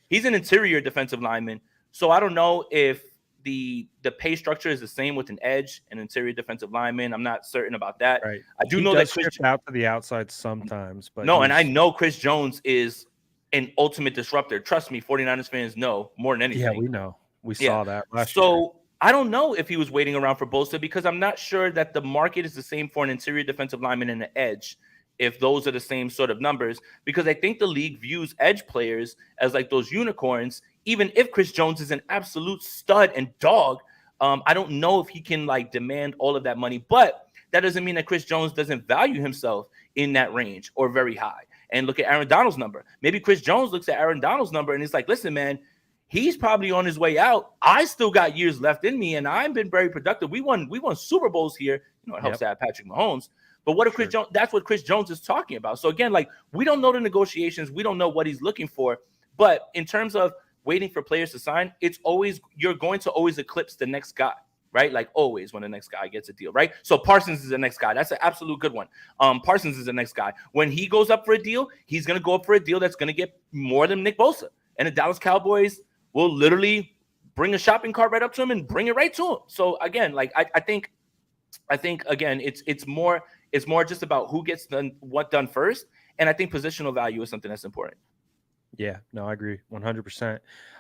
he's an interior defensive lineman, so I don't know if the pay structure is the same with an edge and interior defensive lineman. I'm not certain about that. Right. I do He know that does Chris. shift out to the outside sometimes, but No, and I know Chris Jones is an ultimate disruptor. Trust me, 49ers fans know more than yeah, anything. we know. We Yeah. saw that last year. So I don't know if he was waiting around for Bosa, because I'm not sure that the market is the same for an interior defensive lineman and an edge, if those are the same sort of numbers, because I think the league views edge players as like those unicorns. Even if Chris Jones is an absolute stud and dog, I don't know if he can like demand all of that money. But that doesn't mean that Chris Jones doesn't value himself in that range or very high. And look at Aaron Donald's number. Maybe Chris Jones looks at Aaron Donald's number and he's like, listen, man, he's probably on his way out. I still got years left in me, and I've been very productive. We won Super Bowls here. It helps to have Patrick Mahomes. But what if Chris Jones? That's what Chris Jones is talking about. So again, like, we don't know the negotiations. We don't know what he's looking for. But in terms of waiting for players to sign, you're going to always eclipse the next guy, right? Like always when the next guy gets a deal, right? So Parsons is the next guy. That's an absolute good one. Parsons is the next guy. When he goes up for a deal, he's going to go up for a deal that's going to get more than Nick Bosa. And the Dallas Cowboys will literally bring a shopping cart right up to him and bring it right to him. So again, like I think again, it's more just about who gets what done first. And I think positional value is something that's important. Yeah, no, I agree 100%.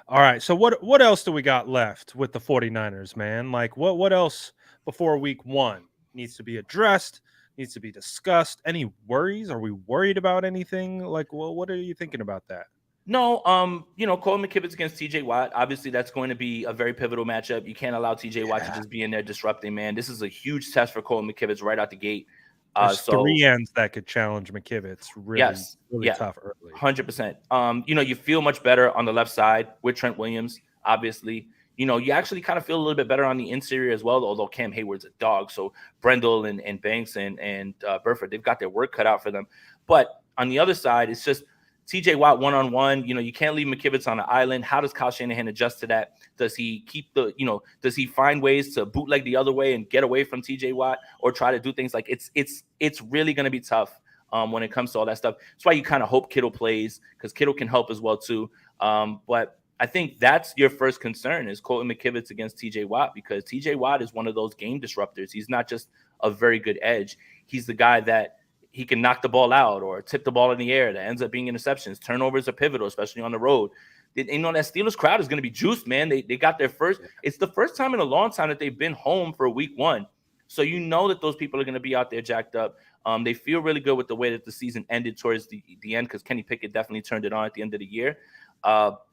All right, so what else do we got left with the 49ers, man? Like what else before week 1 needs to be addressed, needs to be discussed? Any worries? Are we worried about anything? Like, well, what are you thinking about that? No, Cole McKivitz against TJ Watt. Obviously, that's going to be a very pivotal matchup. You can't allow TJ Watt to just be in there disrupting, man. This is a huge test for Cole McKivitz right out the gate. There's 3 ends that could challenge McKivitz really tough early. 100%. You feel much better on the left side with Trent Williams, obviously. You actually kind of feel a little bit better on the interior as well, although Cam Hayward's a dog. So Brendel and Banks and Burford, they've got their work cut out for them. But on the other side, it's just TJ Watt one-on-one. You can't leave McKivitz on an island. How does Kyle Shanahan adjust to that? Does he does he find ways to bootleg the other way and get away from TJ Watt, or try to do things like it's really going to be tough when it comes to all that stuff. That's why you kind of hope Kittle plays, because Kittle can help as well too. But I think that's your first concern is Colton McKivitz against TJ Watt, because TJ Watt is one of those game disruptors. He's not just a very good edge. He's the guy that he can knock the ball out or tip the ball in the air that ends up being interceptions. Turnovers are pivotal, especially on the road. That Steelers crowd is going to be juiced, man. They got their first. It's the first time in a long time that they've been home for week 1. So that those people are going to be out there jacked up. They feel really good with the way that the season ended towards the end, because Kenny Pickett definitely turned it on at the end of the year.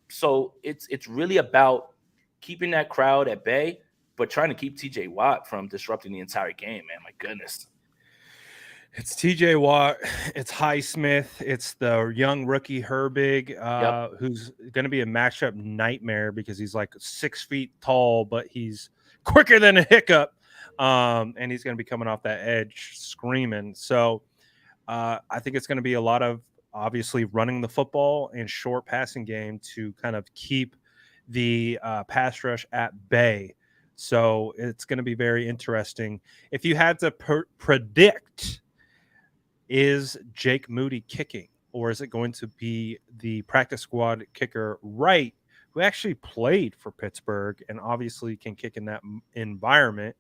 So it's really about keeping that crowd at bay, but trying to keep TJ Watt from disrupting the entire game, man. My goodness. It's TJ Watt, it's Highsmith, it's the young rookie Herbig, Yep. who's going to be a matchup nightmare because he's like 6 feet tall, but he's quicker than a hiccup. And he's going to be coming off that edge screaming. So I think it's going to be a lot of obviously running the football and short passing game to kind of keep the pass rush at bay. So it's going to be very interesting. If you had to predict, is Jake Moody kicking, or is it going to be the practice squad kicker Wright, who actually played for Pittsburgh and obviously can kick in that environment?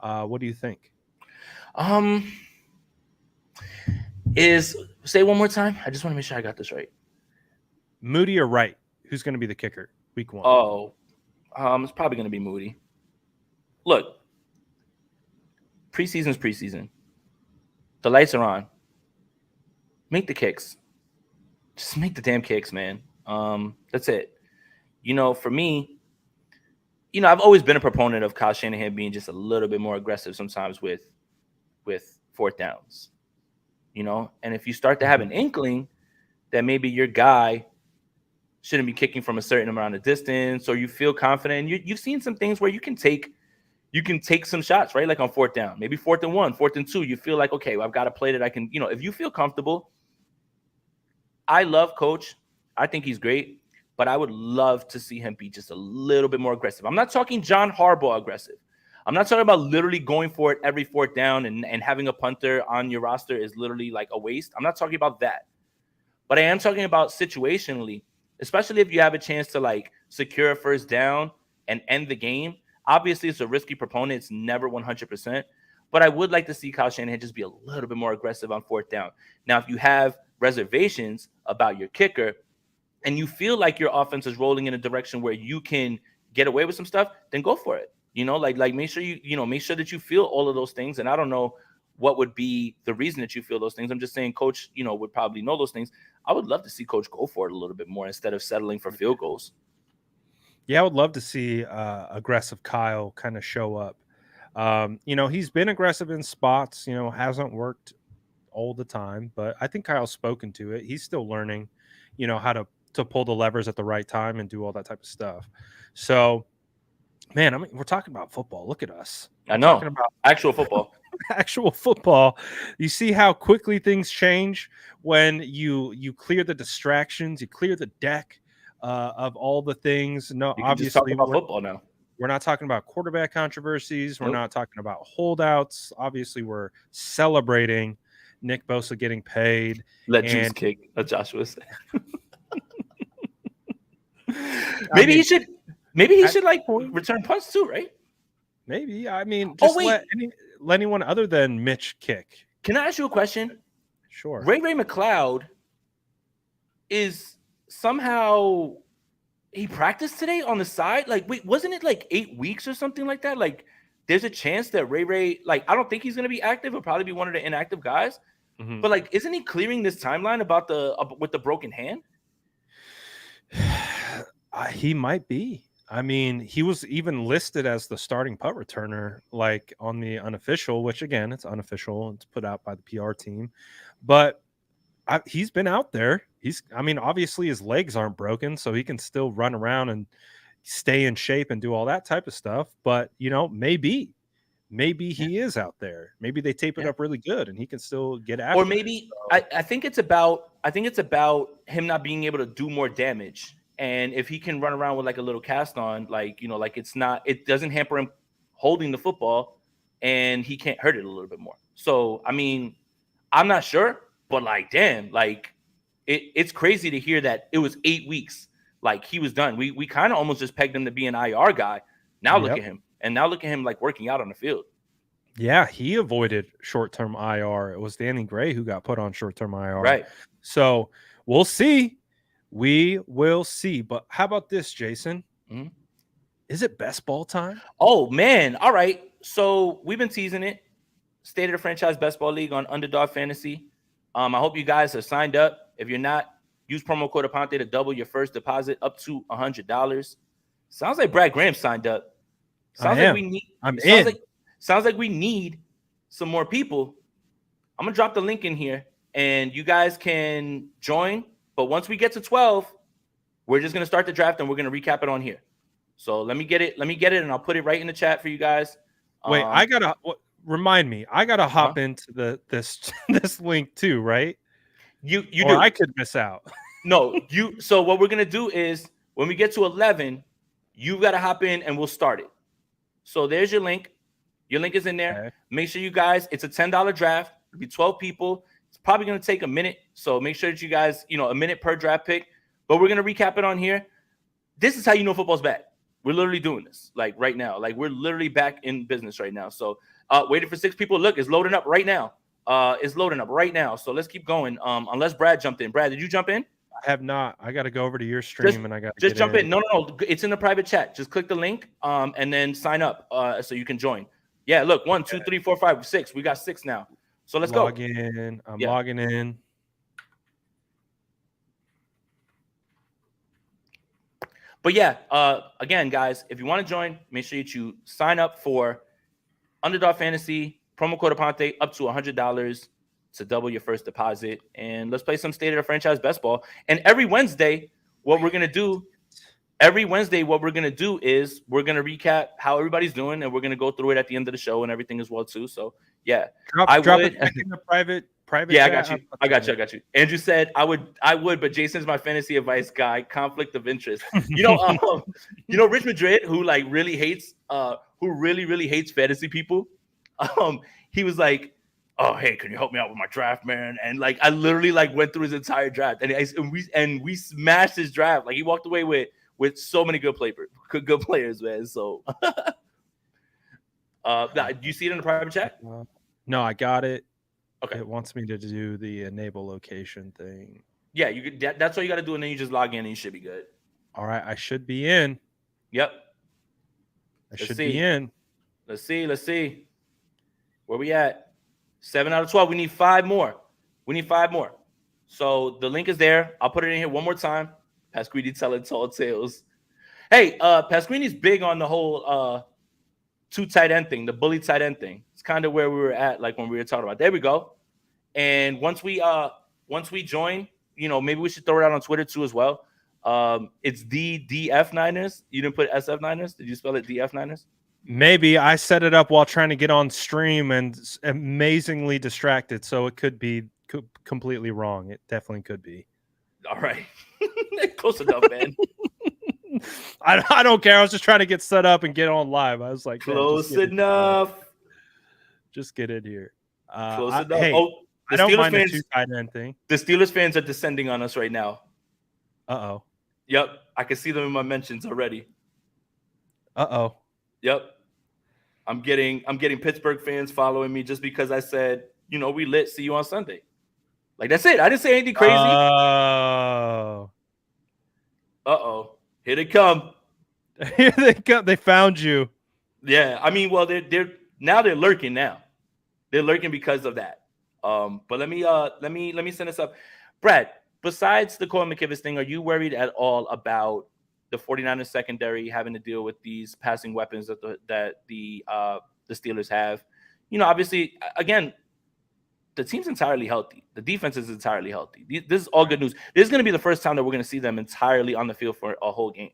What do you think? Say one more time. I just want to make sure I got this right. Moody or Wright? Who's going to be the kicker week 1? Oh, it's probably going to be Moody. Look, preseason's preseason. The lights are on. Make the kicks. Just make the damn kicks, man. That's it. For me, I've always been a proponent of Kyle Shanahan being just a little bit more aggressive sometimes with fourth downs. And if you start to have an inkling that maybe your guy shouldn't be kicking from a certain amount of distance, or you feel confident, you've seen some things where you can take some shots, right? Like on fourth down, maybe 4th and 1, 4th and 2, you feel like, okay, well, I've got a play that I can, if you feel comfortable. I love Coach. I think he's great, but I would love to see him be just a little bit more aggressive. I'm not talking John Harbaugh aggressive. I'm not talking about literally going for it every 4th down and having a punter on your roster is literally like a waste. I'm not talking about that. But I am talking about situationally, especially if you have a chance to like secure a first down and end the game. Obviously, it's a risky proponent. It's never 100%. But I would like to see Kyle Shanahan just be a little bit more aggressive on 4th down. Now, if you have reservations about your kicker and you feel like your offense is rolling in a direction where you can get away with some stuff, then go for it. Like make sure make sure that you feel all of those things. And I don't know what would be the reason that you feel those things. I'm just saying Coach, would probably know those things. I would love to see Coach go for it a little bit more instead of settling for field goals. Yeah, I would love to see aggressive Kyle kind of show up. He's been aggressive in spots, hasn't worked all the time, but I think Kyle's spoken to it. He's still learning, how to pull the levers at the right time and do all that type of stuff. So, man, we're talking about football. Look at us. I know. Talking about actual football. Actual football. You see how quickly things change when you clear the distractions, you clear the deck of all the things. No, you can obviously just talk about football now. We're not talking about quarterback controversies. We're not talking about holdouts. Obviously, we're celebrating Nick Bosa getting paid. Let juice kick, as Joshua said. Maybe he should like return punts too, right? Maybe. Just let anyone other than Mitch kick. Can I ask you a question? Sure. Ray McLeod is somehow he practiced today on the side. Like, wait, wasn't it like 8 weeks or something like that? Like, there's a chance that Ray, like, I don't think he's gonna be active. He'll probably be one of the inactive guys. Mm-hmm. But like, isn't he clearing this timeline about with the broken hand? He might be. He was even listed as the starting punt returner, like on the unofficial, which again, it's unofficial. It's put out by the PR team, but he's been out there. Obviously his legs aren't broken, so he can still run around and stay in shape and do all that type of stuff. But, maybe he is out there. Maybe they tape it up really good and he can still get after it. Or maybe I think it's about him not being able to do more damage. And if he can run around with like a little cast on, like, it doesn't hamper him holding the football and he can't hurt it a little bit more. So, I'm not sure, but like, damn, like it's crazy to hear that it was 8 weeks. Like he was done. We kind of almost just pegged him to be an IR guy. Now look at him. And now look at him like working out on the field. Yeah, he avoided short-term IR. It was Danny Gray who got put on short-term IR. Right. So we'll see. We will see. But how about this, Jason? Mm-hmm. Is it best ball time? Oh, man. All right. So we've been teasing it. State of the Franchise Best Ball League on Underdog Fantasy. I hope you guys are signed up. If you're not, use promo code Aponte to double your first deposit up to $100. Sounds like Brad Graham signed up. Sounds like we need some more people. I'm gonna drop the link in here, and you guys can join. But once we get to 12, we're just gonna start the draft, and we're gonna recap it on here. So let me get it, and I'll put it right in the chat for you guys. Wait, I gotta remind me. I gotta hop into this this link too, right? You or do. I could miss out. No, you. So what we're gonna do is when we get to 11, you gotta hop in, and we'll start it. So there's your link. Your link is in there. Okay. Make sure you guys. It's a $10 draft. It'll be 12 people. It's probably gonna take a minute. So make sure that you guys, a minute per draft pick. But we're gonna recap it on here. This is how you know football's back. We're literally doing this like right now. Like we're literally back in business right now. So waiting for 6 people. Look, it's loading up right now. It's loading up right now. So let's keep going. Unless Brad jumped in. Brad, did you jump in? I have not. I got to go over to your stream and I got to just jump in. No. It's in the private chat. Just click the link and then sign up so you can join. Yeah, look, 1, 2, 3, 4, 5, 6. We got 6 now. So let's log in. I'm logging in. But yeah, again, guys, if you want to join, make sure you sign up for Underdog Fantasy, promo code Aponte, up to $100 to double your first deposit. And let's play some State of the Franchise Best Ball. And every Wednesday, what we're going to do is we're going to recap how everybody's doing, and we're going to go through it at the end of the show and everything as well, too. So, yeah. Drop it back in the private yeah, I got you. Andrew said I would, but Jason's my fantasy advice guy. Conflict of interest. Rich Madrid, who like really hates, who really hates fantasy people. He was like, "Oh, hey, can you help me out with my draft, man?" And like, I literally like went through his entire draft, and we smashed his draft. Like, he walked away with so many good players, man. So, do you see it in the private chat? No, I got it. Okay. It wants me to do the enable location thing. Yeah, you could. That's all you got to do, and then you just log in, and you should be good. All right, I should be in. Yep. Should be in. Let's see. Where we at? 7 out of 12. We need 5 more. So the link is there. I'll put it in here one more time. Pasquini telling tall tales. Hey, Pasquini's big on the whole 2 tight end thing, the bully tight end thing. It's kind of where we were at, like when we were talking about. There we go. And once we join, maybe we should throw it out on Twitter too as well. It's DF Niners. You didn't put SF Niners? Did you spell it DF Niners? Maybe I set it up while trying to get on stream and amazingly distracted, so it could be completely wrong. It definitely could be. All right, close enough, man. I don't care. I was just trying to get set up and get on live. I was like, close enough. Just get in here. Close enough. Hey, I don't mind the 2 tight end thing. The Steelers fans are descending on us right now. Uh-oh. Yep, I can see them in my mentions already. Uh-oh. Yep. I'm getting Pittsburgh fans following me just because I said, we lit. See you on Sunday. Like, that's it. I didn't say anything crazy. Oh. Uh-oh. Here they come. Here they come. They found you. Yeah. I mean, well, they're lurking now. They're lurking because of that. But let me send this up. Brad, besides the Cole McKivitz thing, are you worried at all about the 49ers secondary having to deal with these passing weapons that the Steelers have? Obviously, again, the team's entirely healthy. The defense is entirely healthy. This is all good news. This is going to be the first time that we're going to see them entirely on the field for a whole game.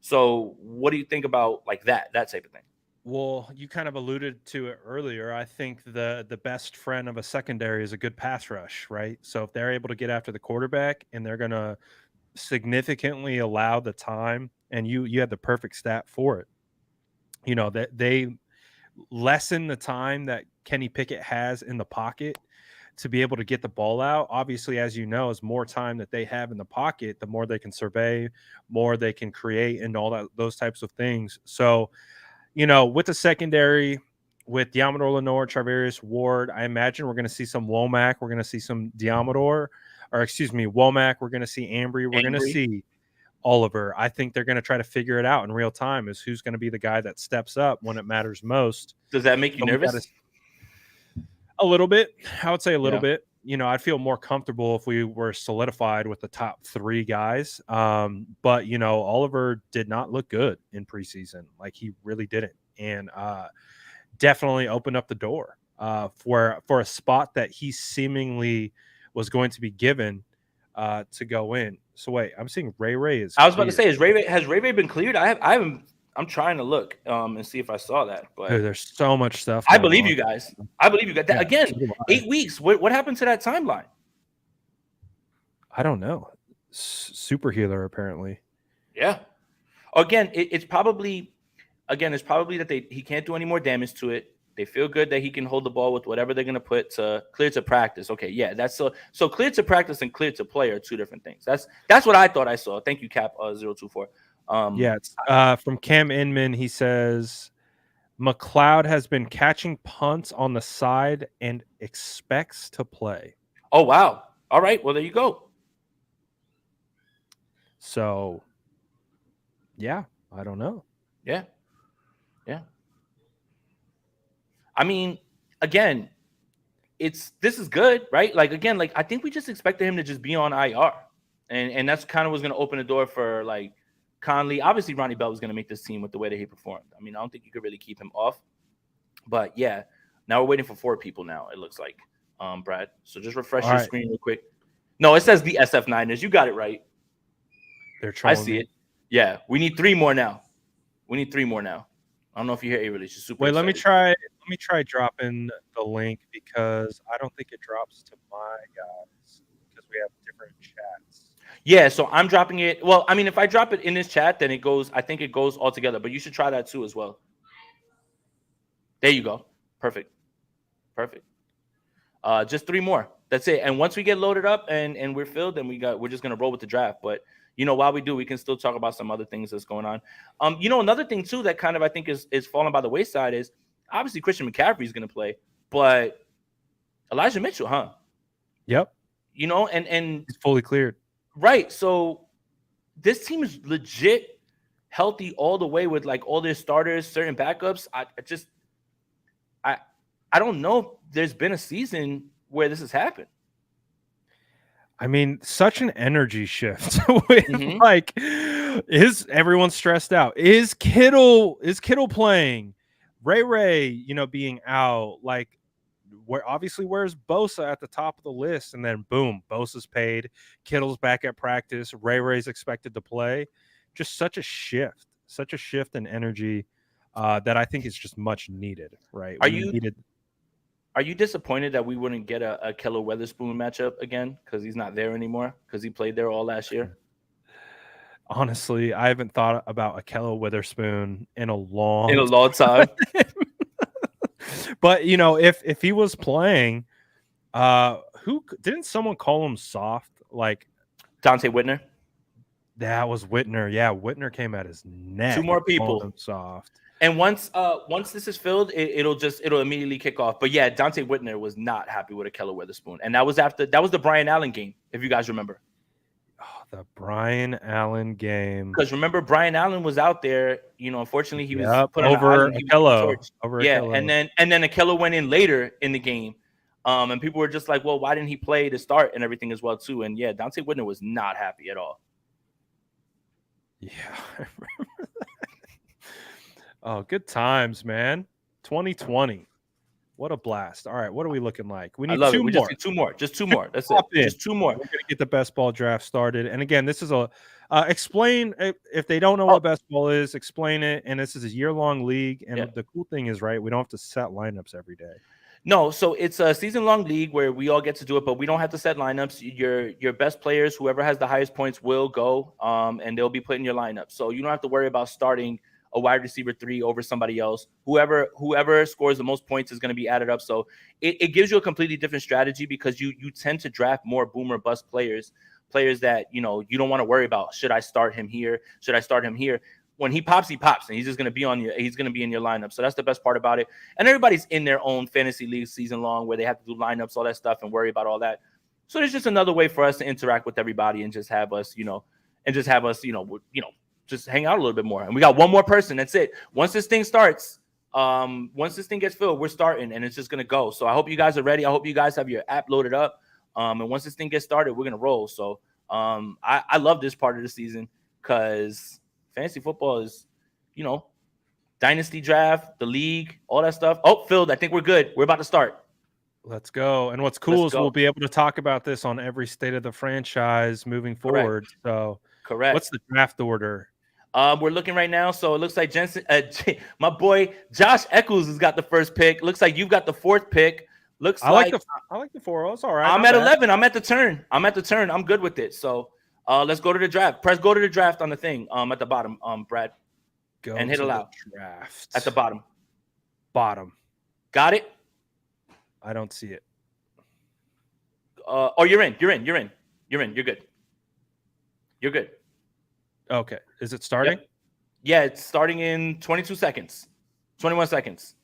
So what do you think about like that type of thing? Well, you kind of alluded to it earlier. I think the best friend of a secondary is a good pass rush, right? So if they're able to get after the quarterback and they're going to significantly allow the time, and you had the perfect stat for it, that they lessen the time that Kenny Pickett has in the pocket to be able to get the ball out. Obviously, as you know, as more time that they have in the pocket, the more they can survey, more they can create, and all those types of things. So, with the secondary, with Diamador Lenore, Charvarius Ward, I imagine we're going to see some Womack. We're going to see some Womack. We're going to see Ambry. We're going to see Oliver. I think they're going to try to figure it out in real time as who's going to be the guy that steps up when it matters most. Does that make you nervous? A little bit. I would say a little bit. I'd feel more comfortable if we were solidified with the top 3 guys. But, Oliver did not look good in preseason. Like, he really didn't. And definitely opened up the door. for a spot that he seemingly was going to be given to go in. So wait, I'm seeing Ray is I was about to cleared. say, has Ray been cleared? I haven't. I'm trying to look and see if I saw that, but Dude, there's so much stuff I going believe on. you guys. I believe you guys. Yeah, Again, so do I. 8 weeks. What happened to that timeline? I don't know. Super healer apparently. Yeah. Again, it's probably that he can't do any more damage to it. They feel good that he can hold the ball with whatever they're gonna put to clear to practice. Okay, yeah, that's so clear to practice and clear to play are two different things. That's what I thought I saw. Thank you, Cap 024. Yeah, it's from Cam Inman. He says McLeod has been catching punts on the side and expects to play. Oh wow. All right. Well, there you go. So, yeah, I don't know. Yeah. Yeah. I mean, again, this is good, right? Like again, like I think we just expected him to just be on IR, and that's kind of was going to open the door for like Conley. Obviously, Ronnie Bell was going to make this team with the way that he performed. I mean, I don't think you could really keep him off, but yeah, now we're waiting for 4 people. Now it looks like, Brad. So just refresh your screen real quick. No, it says the SF Niners. You got it right. They're trying. I see it. Yeah, we need 3 more now. I don't know if you hear A-Release. She's super excited. Let me try dropping the link because I don't think it drops to my guys because we have different chats. Yeah, so I'm dropping it. Well, I mean, if I drop it in this chat, then I think it goes all together, but you should try that too as well. There you go. Perfect. Just 3 more. That's it. And once we get loaded up and we're filled, then we're just gonna roll with the draft. But while we do, we can still talk about some other things that's going on. Another thing too that kind of I think is falling by the wayside is obviously Christian McCaffrey is gonna play, but Elijah Mitchell, huh? Yep. And he's fully cleared. Right. So this team is legit healthy all the way with like all their starters, certain backups. I don't know if there's been a season where this has happened. I mean, such an energy shift. With, like, is everyone stressed out? Is Kittle playing? Ray, being out. Like, where's Bosa at the top of the list? And then boom, Bosa's paid. Kittle's back at practice. Ray's expected to play. Just such a shift in energy that I think is just much needed. Right? Are you disappointed that we wouldn't get a Keller Weatherspoon matchup again because he's not there anymore because he played there all last year? Honestly, I haven't thought about a Keller Witherspoon in a long time. But if he was playing, who didn't someone call him soft? Like Dante Whitner. That was Whitner. Yeah, Whitner came at his neck. 2 more people soft. And once this is filled, it'll immediately kick off. But yeah, Dante Whitner was not happy with a Keller Witherspoon, and that was the Brian Allen game, if you guys remember. Oh, the Brian Allen game. Because remember, Brian Allen was out there. Unfortunately, he was put over Akello. And then Akello went in later in the game, and people were just like, "Well, why didn't he play to start and everything as well too?" And yeah, Dante Whitner was not happy at all. Yeah, I remember that. Oh, good times, man. 2020. What a blast. All right, what are we looking like? We need 2 more. Just need 2 more. Just 2 more. That's it. Just 2 more. We're going to get the best ball draft started. And again, this is explain, if they don't know what best ball is, explain it. And this is a year-long league. And the cool thing is, right, we don't have to set lineups every day. No, so it's a season-long league where we all get to do it, but we don't have to set lineups. Your best players, whoever has the highest points, will go, and they'll be put in your lineup. So you don't have to worry about starting a wide receiver 3 over somebody else. Whoever scores the most points is going to be added up. So it gives you a completely different strategy because you tend to draft more boomer bust players that you don't want to worry about. Should I start him here? Should I start him here? When he pops, and he's just going to be he's going to be in your lineup. So that's the best part about it. And everybody's in their own fantasy league season long where they have to do lineups, all that stuff, and worry about all that. So there's just another way for us to interact with everybody and just have us, just hang out a little bit more. And we got 1 more person. That's it. Once this thing starts, once this thing gets filled, we're starting and it's just going to go. So I hope you guys are ready. I hope you guys have your app loaded up. And once this thing gets started, we're going to roll. So I love this part of the season because fantasy football is, Dynasty draft, the league, all that stuff. Oh, filled. I think we're good. We're about to start. Let's go. And what's cool is we'll be able to talk about this on every state of the franchise moving forward. So, correct. What's the draft order? We're looking right now. So it looks like Jensen, my boy Josh Eccles has got the first pick. Looks like you've got the 4th pick. I like the 4. It's all right. I'm at 11. I'm at the turn. I'm good with it. So let's go to the draft. Press go to the draft on the thing. At the bottom. Brad. Go and hit allow. Draft at the bottom. Bottom. Got it. I don't see it. You're in. You're good. You're good. Okay. Is it starting? Yep. Yeah, it's starting in 22 seconds. 21 seconds.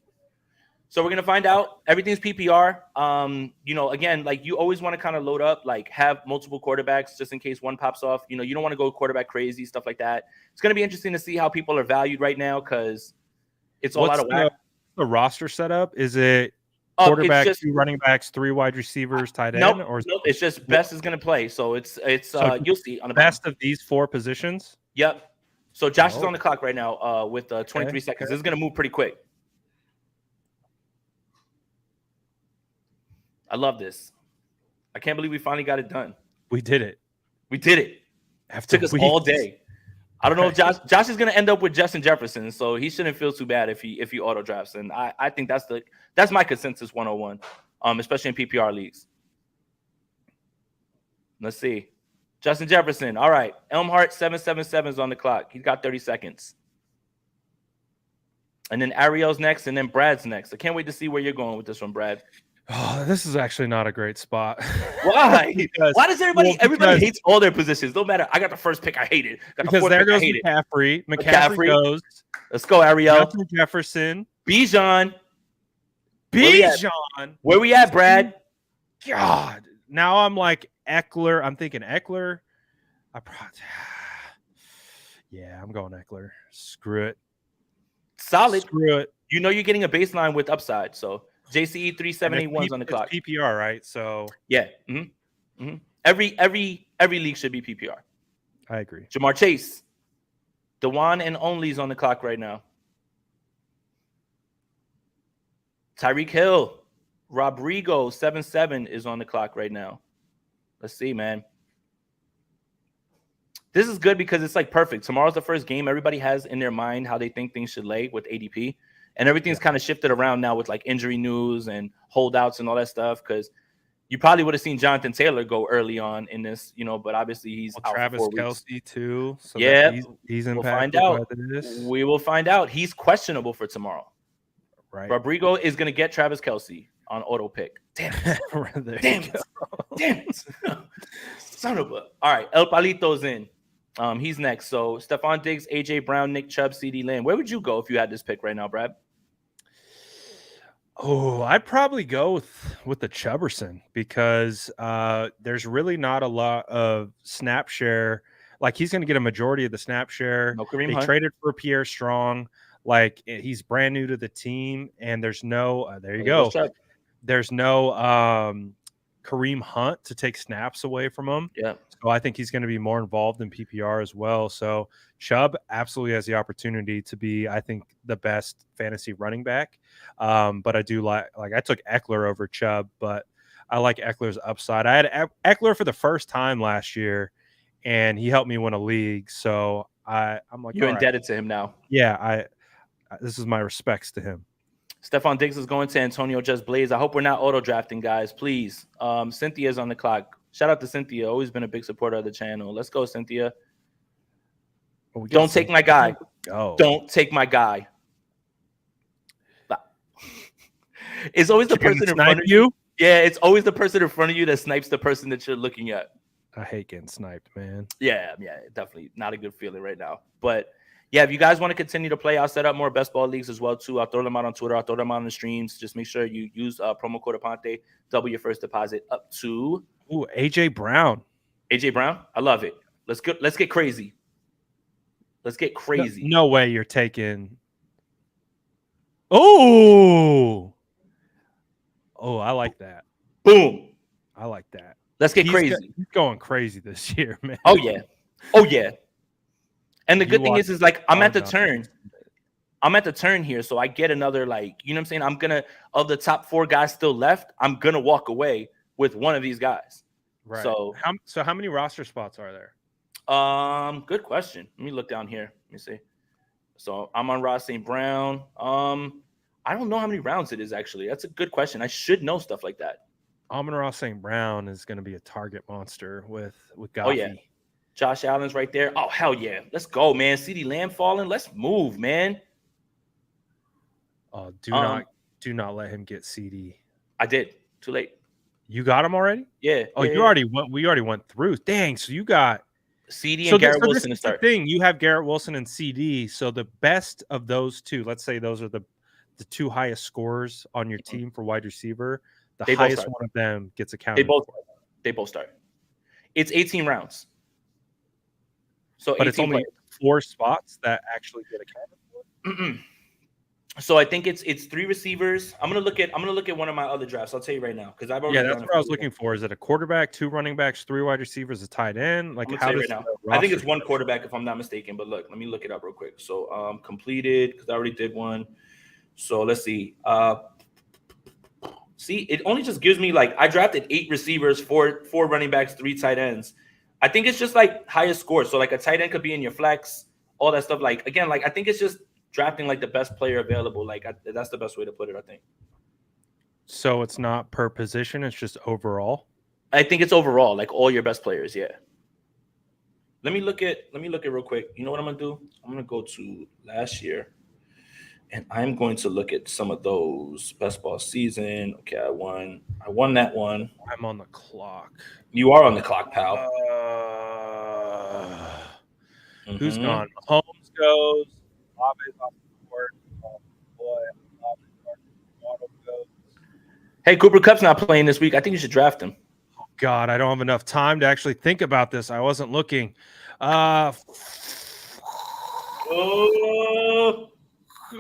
So we're going to find out. Everything's PPR. Again, like you always want to kind of load up, like have multiple quarterbacks just in case one pops off. You don't want to go quarterback crazy, stuff like that. It's going to be interesting to see how people are valued right now because it's all out of whack. The roster setup? Is it quarterback, 2 running backs, 3 wide receivers, tight end? Nope, it's just best is going to play. So it's you'll see on the best of these 4 positions. Yep. So Josh is on the clock right now with 23 seconds. This is going to move pretty quick. I love this. I can't believe we finally got it done. We did it. It took us all day. I don't know if Josh is going to end up with Justin Jefferson, so he shouldn't feel too bad if he auto drafts. And I think that's my consensus 101, especially in PPR leagues. Let's see. Justin Jefferson. All right. Elmhart 777 is on the clock. He's got 30 seconds. And then Ariel's next, and then Brad's next. I can't wait to see where you're going with this one, Brad. Oh, this is actually not a great spot. Why? Why does everybody hates all their positions? No matter. I got the first pick. I hate it. Because there goes McCaffrey. McCaffrey goes. Let's go, Ariel. Justin Jefferson. Bijan. Where we at, Brad? God. Now I'm like Eckler. I'm thinking Eckler. I'm going Eckler. Screw it. Solid. Screw it. You're getting a baseline with upside, so. JCE 3781's on the clock. PPR, right? So yeah. Mm-hmm. Mm-hmm. Every league should be PPR. I agree. Jamar Chase, the one and only's on the clock right now. Tyreek Hill, Rodrigo 77 is on the clock right now. Let's see, man. This is good because it's like perfect. Tomorrow's the first game. Everybody has in their mind how they think things should lay with ADP. And everything's kind of shifted around now with like injury news and holdouts and all that stuff. Because you probably would have seen Jonathan Taylor go early on in this, but obviously he's out Travis for 4 Kelce weeks. Too. So yeah, he's impacted. We'll find out. We will find out. He's questionable for tomorrow. Right. Rodrigo is going to get Travis Kelce on auto pick. Damn it. Damn it. Son of a. All right. El Palito's in. He's next. So Stephon Diggs, AJ Brown, Nick Chubb, CeeDee Lamb. Where would you go if you had this pick right now, Brad? Oh, I'd probably go with the Chubberson because there's really not a lot of snap share. Like he's going to get a majority of the snap share. No Kareem They Hunt. traded for Pierre Strong. Like he's brand new to the team, and there's no. There you go. There's no Kareem Hunt to take snaps away from him. Yeah. So I think he's going to be more involved in PPR as well. So Chubb absolutely has the opportunity to be, I think, the best fantasy running back. But I do like I took Eckler over Chubb, but I like Eckler's upside. I had Eckler for the first time last year, and he helped me win a league. So I'm like, you're indebted to him now. Yeah, this is my respects to him. Stephon Diggs is going to Antonio Just Blaze. I hope we're not auto drafting, guys. Please. Cynthia's on the clock. Shout out to Cynthia. Always been a big supporter of the channel. Let's go, Cynthia. Don't take my guy. Don't take my guy. It's always the person in front of you. Yeah, it's always the person in front of you that snipes the person that you're looking at. I hate getting sniped, man. Yeah, definitely not a good feeling right now. But yeah, if you guys want to continue to play, I'll set up more best ball leagues as well too. I'll throw them out on Twitter. I'll throw them out on the streams. Just make sure you use promo code Aponte. Double your first deposit up to AJ Brown. AJ Brown, I love it. Let's get crazy. Let's get crazy. No way you're taking. Oh, I like that. Boom. I like that. Let's get crazy. He's going crazy this year, man. Oh yeah. And the good thing is like I'm at the turn. I'm at the turn here, so I get another, like, you know what I'm saying? I'm gonna, of the top 4 guys still left, I'm gonna walk away with one of these guys. Right. So, How many roster spots are there? good question. Let me look down here. Let me see. So I'm on Ross St. Brown. I don't know how many rounds it is actually. That's a good question. I should know stuff like that. Amon-Ra St. Brown is going to be a target monster with Oh yeah, Goffey. Josh Allen's right there. Oh hell yeah, let's go, man. CeeDee Lamb falling. Let's move, man. Oh, do not let him get CD. I did. Too late. You got him already? Yeah. Oh, yeah, you yeah. already went. We already went through. Dang. So you got CD and Garrett Wilson to this is the start. thing. You have Garrett Wilson and CD. So the best of those two, let's say those are the 2 highest scorers on your team for wide receiver. The They both highest start. one of them gets They accounted both. for. They both start. It's 18 rounds. So, But it's 18 only 4 spots that actually get accounted for. So I think it's 3 receivers. I'm gonna look at one of my other drafts. I'll tell you right now because I've already. Yeah, that's done what I was looking for. Is it a quarterback, 2 running backs, 3 wide receivers, a tight end? Like, I'm gonna how tell you does right now. the I think it's roster- 1 quarterback if I'm not mistaken. But look, let me look it up real quick. So completed because I already did one. So let's see. See, it only just gives me, like, I drafted 8 receivers, 4 running backs, 3 tight ends. I think it's just like highest score. So like a tight end could be in your flex, all that stuff. Like again, like I think it's just drafting like the best player available. Like that's the best way to put it, I think. So it's not per position, it's just overall. I think it's overall, like all your best players. Yeah. Let me look at real quick. You know what I'm gonna do? I'm gonna go to last year, and I'm going to look at some of those best ball season. Okay, I won that one. I'm on the clock. You are on the clock, pal. Who's gone? Mahomes goes. Olave's off the board. Hey, Cooper Kupp's not playing this week. I think you should draft him. Oh, God, I don't have enough time to actually think about this. I wasn't looking. Oh,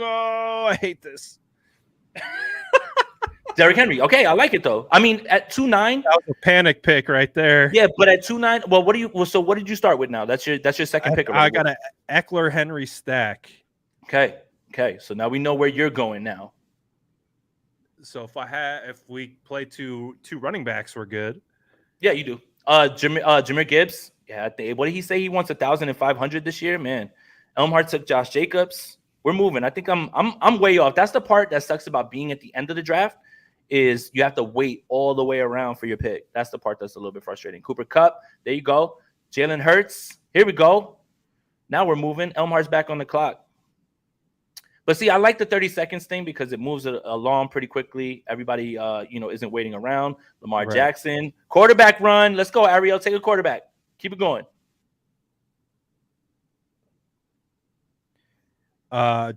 I hate this. Derrick Henry. Okay, I like it though. I mean, at 2-9, that was a panic pick right there. Yeah, but at 2-9, well, what did you start with now? That's your second pick. I got an Eckler Henry stack. Okay. So now we know where you're going now. So if we play two running backs, we're good. Yeah, you do. Jahmyr Gibbs. Yeah, what did he say? He wants 1,500 this year, man. Elmhart took Josh Jacobs. We're moving. I think I'm way off. That's the part that sucks about being at the end of the draft, is you have to wait all the way around for your pick. That's the part that's a little bit frustrating. Cooper Kupp, there you go. Jalen Hurts, here we go. Now we're moving. Elmhart's back on the clock. But see, I like the 30 seconds thing because it moves it along pretty quickly. Everybody, isn't waiting around. Lamar Jackson, quarterback run. Let's go, Ariel. Take a quarterback. Keep it going.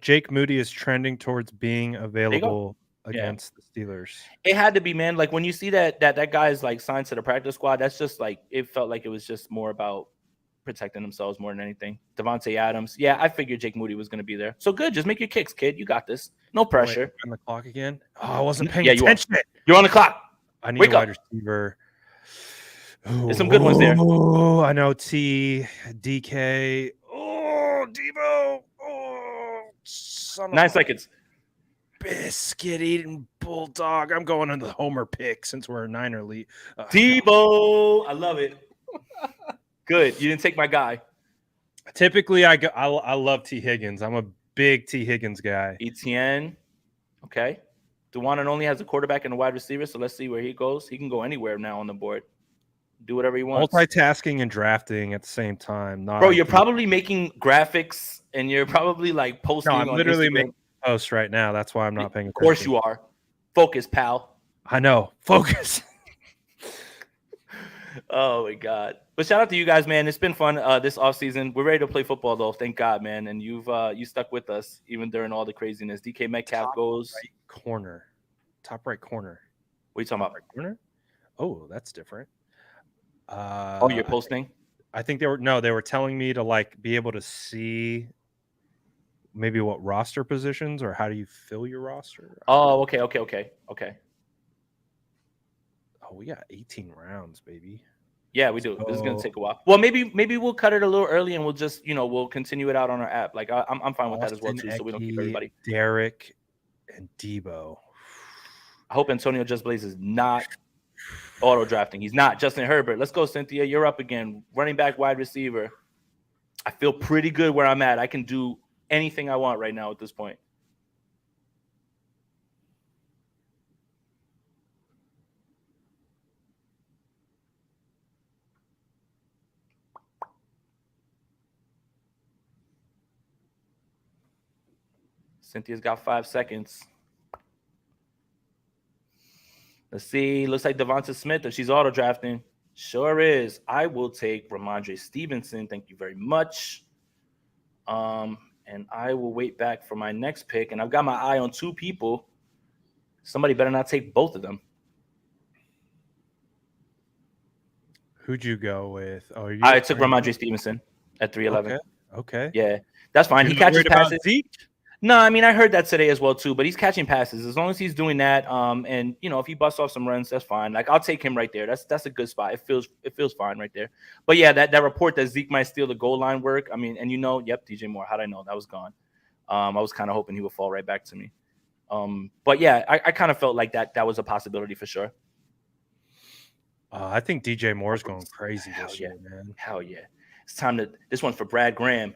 Jake Moody is trending towards being available against the Steelers. It had to be, man. Like when you see that guy is like signed to the practice squad, that's just like, it felt like it was just more about protecting themselves more than anything. Devontae Adams. Yeah, I figured Jake Moody was going to be there. So good. Just make your kicks, kid. You got this. No pressure. Wait, on the clock again. Oh, I wasn't paying attention. You're on the clock. I need a wide receiver. There's some good ones there. Oh, I know. DK. Oh, Debo. Oh, 9 seconds. Biscuit eating bulldog. I'm going into the homer pick since we're a Niner lead. Debo. I love it. Good. You didn't take my guy. Typically, I love T. Higgins. I'm a big T. Higgins guy. ETN. Okay. Dewan only has a quarterback and a wide receiver, so let's see where he goes. He can go anywhere now on the board. Do whatever he wants. Multitasking and drafting at the same time. Bro, you're probably making graphics and you're probably like posting. No, I'm literally Instagram. making posts right now. That's why I'm not paying attention. Of course you are. Focus, pal. I know. Focus. Oh my God. But shout out to you guys, man. It's been fun this offseason. We're ready to play football though. Thank God, man. And you stuck with us even during all the craziness. DK Metcalf goes Top right corner. What are you talking about? Right corner? Oh, that's different. You're posting? I think they were telling me to like be able to see maybe what roster positions or how do you fill your roster. Oh, okay. Oh, we got 18 rounds, baby. Yeah, we do. This is gonna So take a while. Well, maybe we'll cut it a little early and we'll just we'll continue it out on our app. Like I'm fine with that as well Austin too, so we don't keep Eckey, everybody. Derek, and Debo. I hope Antonio Just Blaze is not auto drafting. He's not. Justin Herbert. Let's go, Cynthia. You're up again. Running back, wide receiver. I feel pretty good where I'm at. I can do anything I want right now at this point. Cynthia's got 5 seconds. Let's see. Looks like Devonta Smith, if she's auto drafting. Sure is. I will take Ramondre Stevenson. Thank you very much. And I will wait back for my next pick. And I've got my eye on 2 people. Somebody better not take both of them. Who'd you go with? Oh, I took Ramondre Stevenson at 311. Okay. Yeah, that's fine. You're He catches passes. Zeke? No, I mean I heard that today as well too. But he's catching passes as long as he's doing that. And if he busts off some runs, that's fine. Like I'll take him right there. That's a good spot. It feels fine right there. But yeah, that report that Zeke might steal the goal line work. I mean, and yep, DJ Moore. How'd I know that was gone? I was kind of hoping he would fall right back to me. But yeah, I kind of felt like that was a possibility for sure. I think DJ Moore's going crazy this year, man. Hell yeah! It's time to. This one's for Brad Graham.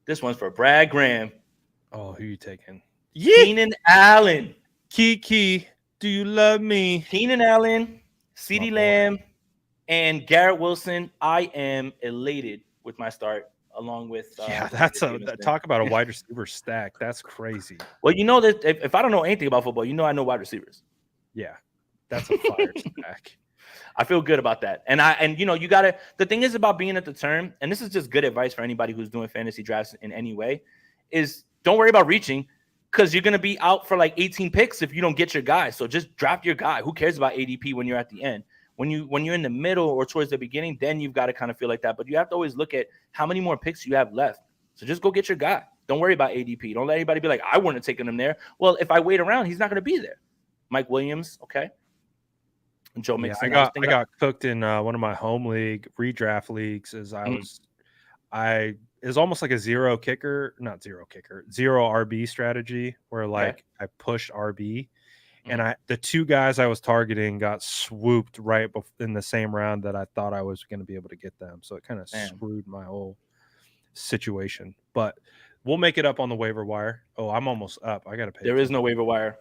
This one's for Brad Graham. Oh, who you taking? Keenan Allen. Kiki, do you love me? Keenan Allen, CeeDee Lamb, and Garrett Wilson. I am elated with my start, along with talk about a wide receiver stack. That's crazy. Well, that if I don't know anything about football, I know wide receivers. Yeah, that's a fire stack. I feel good about that. And you gotta, the thing is about being at the turn, and this is just good advice for anybody who's doing fantasy drafts in any way, is don't worry about reaching, because you're gonna be out for like 18 picks if you don't get your guy. So just draft your guy. Who cares about ADP when you're at the end? When you're in the middle or towards the beginning, then you've got to kind of feel like that. But you have to always look at how many more picks you have left. So just go get your guy. Don't worry about ADP. Don't let anybody be like, I wouldn't have taken him there. Well, if I wait around, he's not gonna be there. Mike Williams, okay. And Joe Mixon. I got cooked in one of my home league redraft leagues as it was almost like a zero RB strategy where like I pushed RB and the 2 guys I was targeting got swooped right in the same round that I thought I was going to be able to get them. So it kind of screwed my whole situation, but we'll make it up on the waiver wire. Oh, I'm almost up. I got to pay. There is no waiver wire.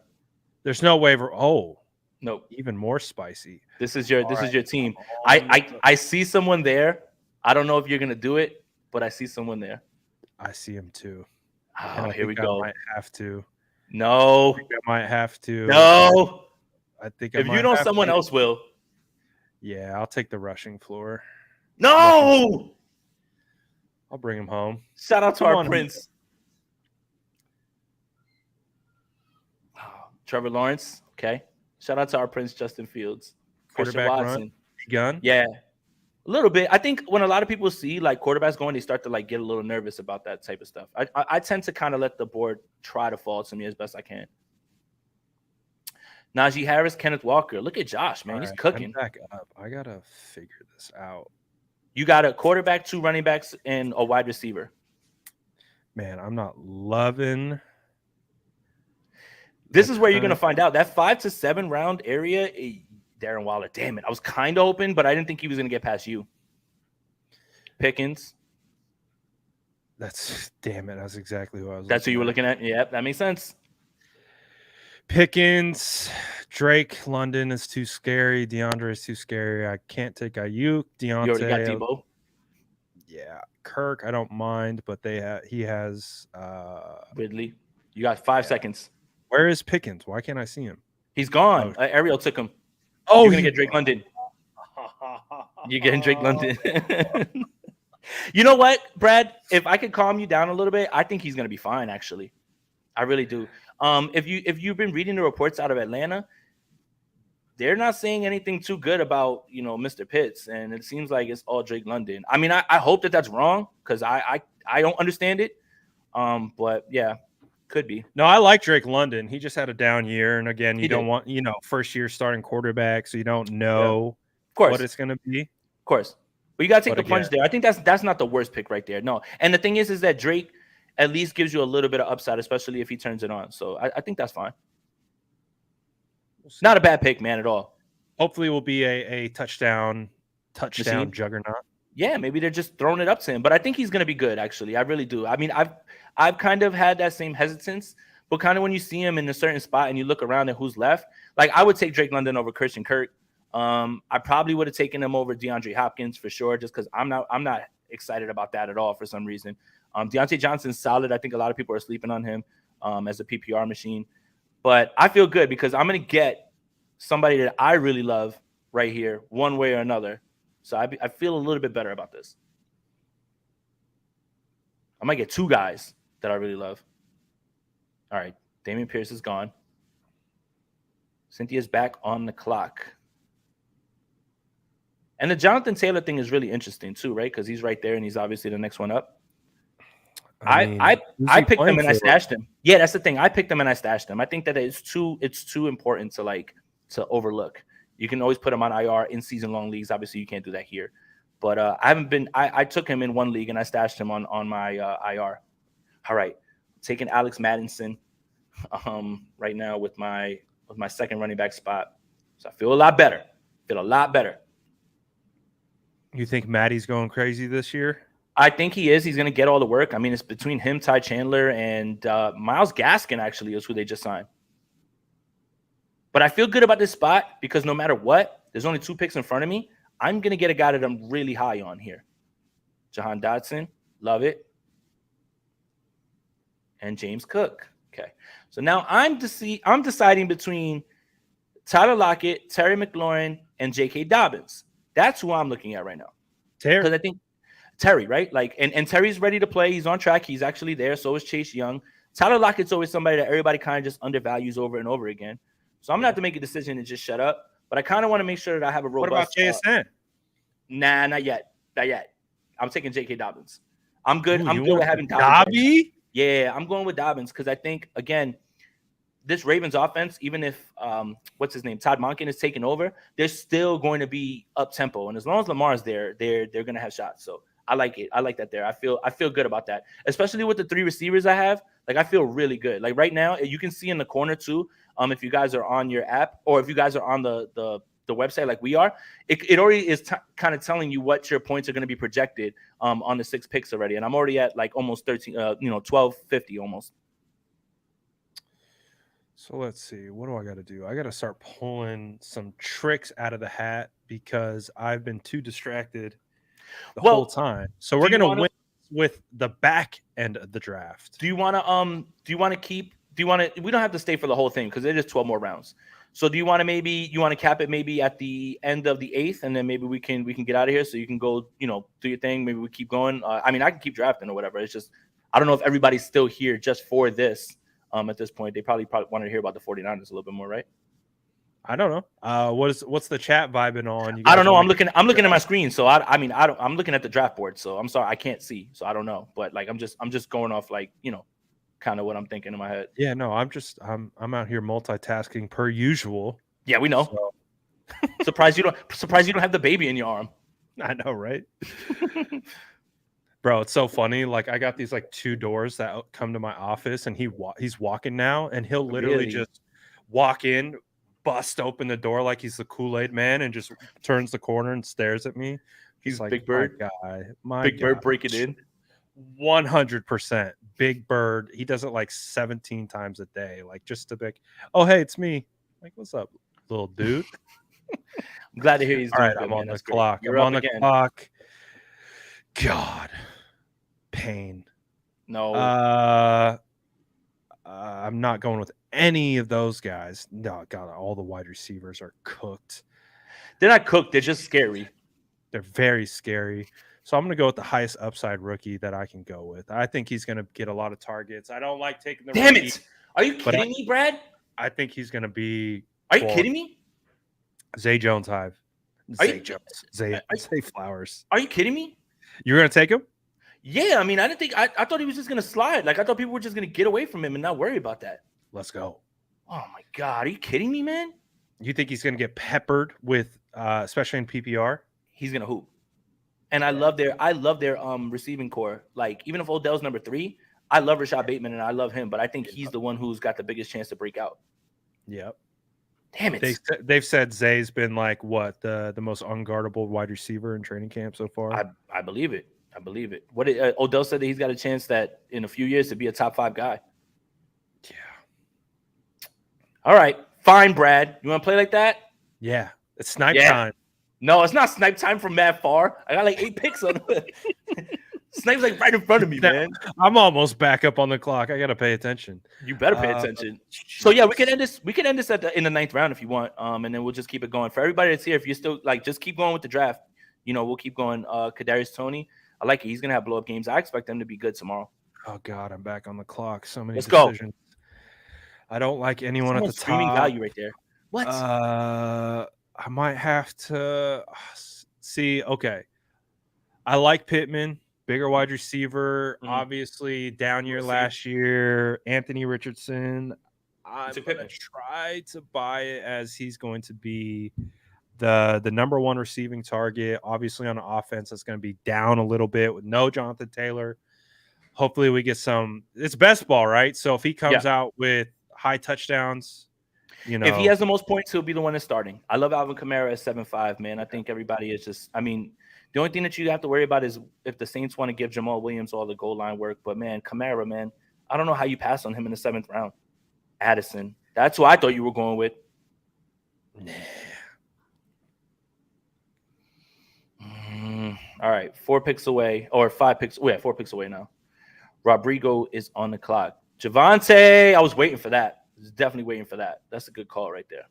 There's no waiver. Oh, nope. Even more spicy. This is your team. I see someone there. I don't know if you're gonna do it, but I see someone there. I see him too. Oh, here we go. I might have to. No. I might have to. No. I think if you know someone else will. Yeah, I'll take the rushing floor. No. I'll bring him home. Shout out to our Prince. Trevor Lawrence. Okay. Shout out to our Prince, Justin Fields. Quarterback run. Gun. Yeah. A little bit. I think when a lot of people see like quarterbacks going, they start to like get a little nervous about that type of stuff. I tend to kind of let the board try to fall to me as best I can. Najee Harris, Kenneth Walker. Look at Josh, man. He's cooking. I'm back up. I got to figure this out. You got a quarterback, 2 running backs, and a wide receiver. Man, I'm not loving. This is where you're going to find out. That 5 to 7 round area, Darren Waller, damn it. I was kind of open, but I didn't think he was going to get past you. Pickens. Damn it. That's exactly who I was That's who you were looking at? Yep, that makes sense. Pickens, Drake, London is too scary. DeAndre is too scary. I can't take Ayuk. Deontay. You already got Debo? Yeah. Kirk, I don't mind, but he has Ridley. You got 5 seconds. Where is Pickens? Why can't I see him? He's gone. Ariel took him. Oh, you're gonna get Drake London. You're getting Drake London. You know what, Brad? If I could calm you down a little bit, I think he's gonna be fine. Actually, I really do. If you've been reading the reports out of Atlanta, they're not saying anything too good about Mr. Pitts, and it seems like it's all Drake London. I mean, I hope that's wrong because I don't understand it. But yeah. Could be. No, I like Drake London. He just had a down year. And again, you don't want, first year starting quarterback, so you don't know what it's going to be. Of course. But you got to take But the plunge again, there. I think that's not the worst pick right there. No. And the thing is that Drake at least gives you a little bit of upside, especially if he turns it on. So I think that's fine. we'll see. Not a bad pick, man, at all. Hopefully, it will be a touchdown Machine. juggernaut. Yeah, maybe they're just throwing it up to him. But I think he's going to be good, actually. I really do. I mean, I've kind of had that same hesitance, but kind of when you see him in a certain spot and you look around at who's left, like I would take Drake London over Christian Kirk. I probably would have taken him over DeAndre Hopkins for sure, just because I'm not excited about that at all for some reason. Deontay Johnson's solid. I think a lot of people are sleeping on him as a PPR machine. But I feel good because I'm going to get somebody that I really love right here, one way or another. So I feel a little bit better about this. I might get two guys that I really love. All right. Dameon Pierce is gone. Cynthia's back on the clock. And the Jonathan Taylor thing is really interesting too, right? Because he's right there and he's obviously the next one up. I picked him and I stashed him. Yeah, that's the thing. I picked him and I stashed him. I think that it's too important to overlook. You can always put him on IR in season long leagues. Obviously, you can't do that here. But I took him in one league and I stashed him on my IR. All right. Taking Alex Madison right now with my second running back spot. So I feel a lot better. You think Maddie's going crazy this year? I think he is. He's going to get all the work. I mean, it's between him, Ty Chandler, and Myles Gaskin actually is who they just signed. But I feel good about this spot because no matter what, there's only 2 picks in front of me. I'm going to get a guy that I'm really high on here. Jahan Dotson, love it. And James Cook. Okay. So now I'm deciding between Tyler Lockett, Terry McLaurin, and J.K. Dobbins. That's who I'm looking at right now. Because I think Terry, right? Like, and Terry's ready to play. He's on track. He's actually there. So is Chase Young. Tyler Lockett's always somebody that everybody kind of just undervalues over and over again. So I'm going to have to make a decision and just shut up. But I kind of want to make sure that I have a robust. What about JSN? Nah, not yet. I'm taking J.K. Dobbins. I'm good. I'm good with having Dobbins. Dobby? Yeah, I'm going with Dobbins because I think, again, this Ravens offense, even if what's his name, Todd Monken is taking over, they're still going to be up tempo. And as long as Lamar's there, they're going to have shots. So I like it. I like that there. I feel good about that, especially with the 3 receivers I have. Like, I feel really good. Like right now, you can see in the corner too. If you guys are on your app or if you guys are on the website like we are, it already is kind of telling you what your points are going to be projected on the 6 picks already. And I'm already at like almost 1250 almost. So let's see. What do I got to do? I got to start pulling some tricks out of the hat because I've been too distracted the whole time. So we're going to win with the back end of the draft. We don't have to stay for the whole thing because it is 12 more rounds. So do you want to cap it maybe at the end of the 8th and then maybe we can get out of here so you can go, do your thing. Maybe we keep going. I mean, I can keep drafting or whatever. It's just, I don't know if everybody's still here just for this. At this point, they probably wanted to hear about the 49ers a little bit more, right? I don't know. What's the chat vibing on? I don't know. I'm looking at my screen, so I'm looking at the draft board, so I'm sorry I can't see, so I don't know. But like I'm just going off like kind of what I'm thinking in my head. Yeah, no, I'm out here multitasking per usual. Yeah, we know. So. Surprised you don't have the baby in your arm. I know, right? Bro, it's so funny. Like I got these like 2 doors that come to my office, and he's walking now, and he'll literally just walk in, bust open the door like he's the Kool-Aid man, and just turns the corner and stares at me. He's like, Big Bird guy, Big Bird breaking in. 100% Big Bird. He does it like 17 times a day, like just to be like, oh hey, it's me. Like, what's up, little dude? I'm glad to hear he's doing good. I'm on the clock. I'm on the clock. God, pain. No. I'm not going with any of those guys. No, God, all the wide receivers are cooked. They're not cooked. They're just scary. They're very scary. So I'm going to go with the highest upside rookie that I can go with. I think he's going to get a lot of targets. I don't like taking the Damn rookie, it. Are you kidding me, Brad? I think he's going to be. Are you kidding me? Zay Jones Hive. Zay Flowers. Are you kidding me? You're going to take him? Yeah, I mean, I thought he was just going to slide. Like, I thought people were just going to get away from him and not worry about that. Let's go. Oh, my God. Are you kidding me, man? You think he's going to get peppered with, especially in PPR? He's going to hoop. And I love their receiving core. Like, even if Odell's number 3, I love Rashad Bateman and I love him, but I think he's the one who's got the biggest chance to break out. Yep. Damn it. They've said Zay's been like what the most unguardable wide receiver in training camp so far. I believe it. I believe it. What Odell said that he's got a chance that in a few years to be a top 5 guy. Yeah. All right, fine, Brad. You want to play like that? Yeah. It's snipe time. No, it's not snipe time from Matt Farr. I got like 8 picks on it. Snipe's like right in front of me, man. I'm almost back up on the clock. I gotta pay attention. You better pay attention. So yeah, we can end this. We can end this in the 9th round if you want. And then we'll just keep it going. For everybody that's here, if you're still like, just keep going with the draft. You know, we'll keep going. Kadarius Toney, I like it. He's gonna have blow up games. I expect them to be good tomorrow. Oh God, I'm back on the clock. So many Let's decisions. Go. I don't like anyone at the top. Streaming value right there. What? I might have to see. Okay, I like Pittman, bigger wide receiver. Obviously, down year last year. Anthony Richardson. I'm gonna try to buy it as he's going to be the number 1 receiving target. Obviously, on an offense that's going to be down a little bit with no Jonathan Taylor. Hopefully, we get some. It's best ball, right? So if he comes out with high touchdowns. You know, if he has the most points, he'll be the one that's starting. I love Alvin Kamara at 7.5, man. I think everybody is just, I mean, the only thing that you have to worry about is if the Saints want to give Jamal Williams all the goal line work. But, man, Kamara, man, I don't know how you pass on him in the 7th round. Addison. That's who I thought you were going with. Nah. All right, 4 picks away, or 5 picks. Oh, yeah, 4 picks away now. Rodrigo is on the clock. Javonte, I was waiting for that. Definitely waiting for that. That's a good call right there.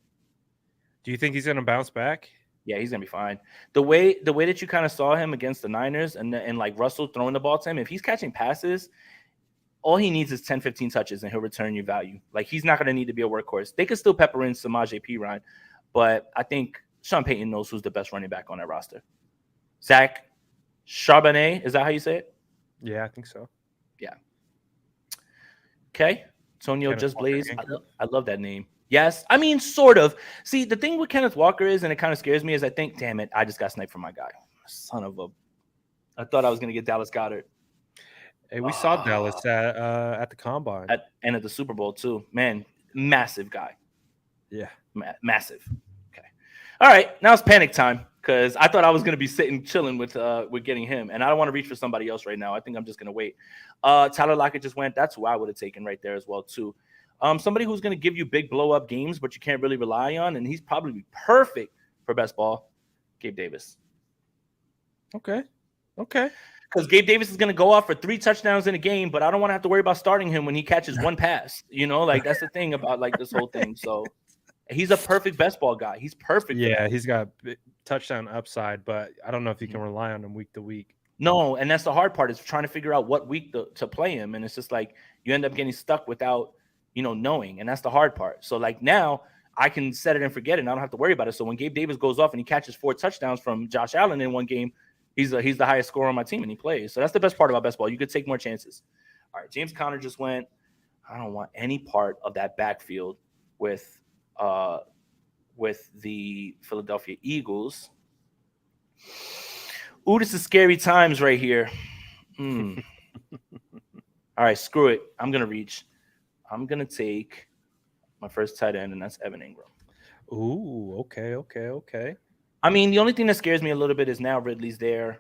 Do you think he's going to bounce back? Yeah, he's going to be fine. The way that you kind of saw him against the Niners and like Russell throwing the ball to him, if he's catching passes, all he needs is 10, 15 touches and he'll return you value. Like, he's not going to need to be a workhorse. They could still pepper in Samaje Perine, but I think Sean Payton knows who's the best running back on that roster. Zach Charbonnet, is that how you say it? Yeah, I think so. Yeah. Okay. Tonio Just Blaze. I love that name. Yes. I mean, sort of. See, the thing with Kenneth Walker is, and it kind of scares me, is I think, damn it, I just got sniped from my guy. Son of a. I thought I was going to get Dallas Goedert. Hey, we saw Dallas at the Combine. And at the Super Bowl, too. Man, massive guy. Yeah. Massive. Okay. All right. Now it's panic time because I thought I was going to be sitting chilling with getting him. And I don't want to reach for somebody else right now. I think I'm just going to wait. Tyler Lockett just went. That's who I would have taken right there as well, too. Somebody who's going to give you big blow-up games, but you can't really rely on, and he's probably perfect for best ball, Gabe Davis. Okay. Because Gabe Davis is going to go off for 3 touchdowns in a game, but I don't want to have to worry about starting him when he catches 1 pass. You know, like, that's the thing about, like, this whole thing. So he's a perfect best ball guy. He's perfect. Yeah, he's got touchdown upside, but I don't know if you can rely on him week to week. No, and that's the hard part is trying to figure out what week to play him. And it's just like you end up getting stuck without, knowing. And that's the hard part. So, like, now I can set it and forget it, and I don't have to worry about it. So when Gabe Davis goes off and he catches 4 touchdowns from Josh Allen in one game, he's the highest scorer on my team, and he plays. So that's the best part about best ball. You could take more chances. All right, James Conner just went. I don't want any part of that backfield with the Philadelphia Eagles. Ooh, this is scary times right here. All right, screw it. I'm going to reach. I'm going to take my first tight end, and that's Evan Ingram. Ooh, okay. I mean, the only thing that scares me a little bit is now Ridley's there.